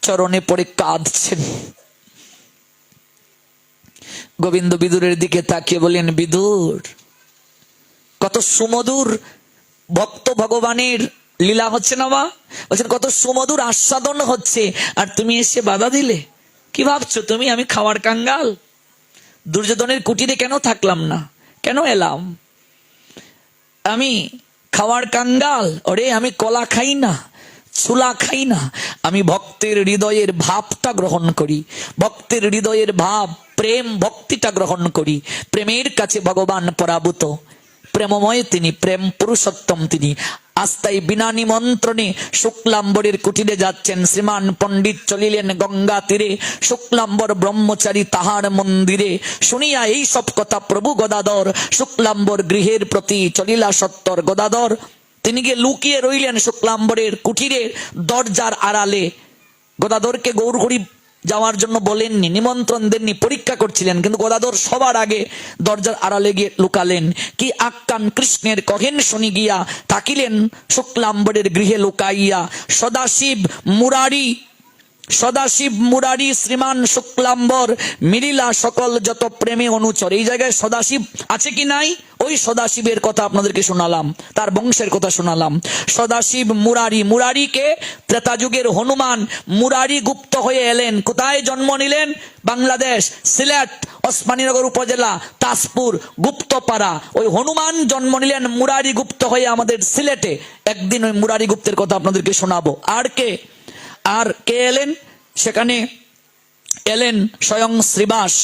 চরণে পড়ে কাঁদছেন। গোবিন্দ বিদুরের দিকে তাকিয়ে বলেন, বিদুর, কত সুমধুর ভক্ত ভগবানের লীলা হচ্ছে না মা? বলছেন কত সুমধুর আস্বাদন হচ্ছে, আর তুমি এসে বাধা দিলে। কি ভাবছো তুমি আমি খাওয়ার কাঙ্গাল? দুর্যোধনের কুটিরে কেন থাকলাম না, কেন এলাম? আমি খাওয়ার কাঙ্গাল? ওরে, আমি কলা খাই না, ছোলা খাই না, আমি ভক্তের হৃদয়ের ভাবটা গ্রহণ করি। ভক্তের হৃদয়ের ভাব, প্রেম ভক্তিটা গ্রহণ করি। প্রেমের কাছে ভগবান পরাভূত, প্রেমময় তিনি, প্রেম পুরুষোত্তম তিনি। আজ তাই বিনা নিমন্ত্রণে শুক্লাম্বরের কুটিরে যাচ্ছেন। শ্রীমান পণ্ডিত চলিলেন গঙ্গা তীরে, শুক্লাম্বর ব্রহ্মচারী তাহার মন্দিরে। শুনিয়া এই সব কথা প্রভু গদাধর, শুক্লাম্বর গৃহের প্রতি চলিলা সত্তর। গদাধর তিনি গিয়ে লুকিয়ে রইলেন শুক্লাম্বরের কুঠিরের দরজার আড়ালে। গদাধরকে গৌরহরি যাওয়ার জন্য বলেননি, নিমন্ত্রণ দেননি, পরীক্ষা করছিলেন, কিন্তু গদাধর সবার আগে দরজার আড়ালে গিয়ে লুকালেন। কি আখ্যান কৃষ্ণের কহেন শুনি গিয়া, থাকিলেন শুক্লাম্বরের গৃহে লুকাইয়া। সদাশিব মুরারি শ্রীমান শুক্লাম্বর, মিলিলা সকল যত প্রেমে অনুচর। এই জায়গায় সদাশিব আছে কি নাই? ওই সদাশিবের কথা আপনাদেরকে শোনালাম, তার বংশের কথা শোনালাম। সদাশিব মুরারি, মুরারিকে ত্রেতা যুগের হনুমান। মুরারি গুপ্ত হয়ে এলেন। কোথায় জন্ম নিলেন? বাংলাদেশ, সিলেট, ওসমানীনগর উপজেলা, তাজপুর, গুপ্তপাড়া। ওই হনুমান জন্ম নিলেন মুরারি গুপ্ত হয়ে আমাদের সিলেটে। একদিন ওই মুরারি গুপ্তের কথা আপনাদেরকে শোনাবো। আর কে এলেন সেখানে? এলেন স্বয়ং শ্রীবাস।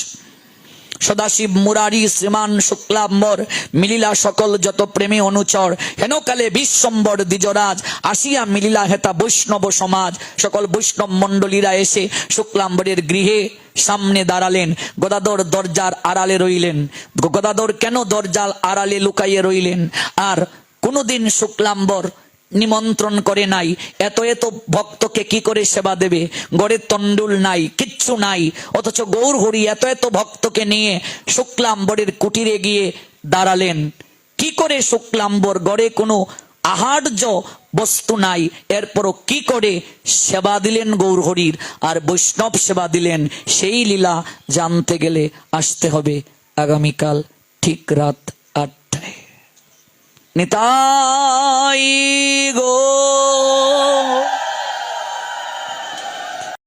সদাশিব মুরারি শ্রীমান শুক্লাম্বর, মিলিলা সকল যত প্রেমী অনুচর। হেনকালে বিশ্বম্বর দ্বিজরাজ, আসিয়া মিলিলা হেতা বৈষ্ণব সমাজ। সকল বৈষ্ণব মণ্ডলীরা এসে শুক্লাম্বরের গৃহে সামনে দাঁড়ালেন। গদাধর দরজার আড়ালে রইলেন। গদাধর কেন দরজার আড়ালে লুকাইয়ে রইলেন? আর কোনোদিন শুক্লাম্বর নিমন্ত্রণ করে নাই। এত ভক্তকে কি করে সেবা দেবে? গড়ে তন্ডুল নাই, কিচ্ছু নাই, অথচ গৌরহরি এত ভক্তকে নিয়ে শুক্লাম্বরের কুটিরে গিয়ে দাঁড়ালেন। কি করে শুক্লাম্বর? গড়ে কোনো আহার্য বস্তু নাই, এরপরও কি করে সেবা দিলেন গৌরহরির, আর বৈষ্ণব সেবা দিলেন? সেই লীলা জানতে গেলে আসতে হবে আগামীকাল ঠিক রাত 8টায়। নিতাই গো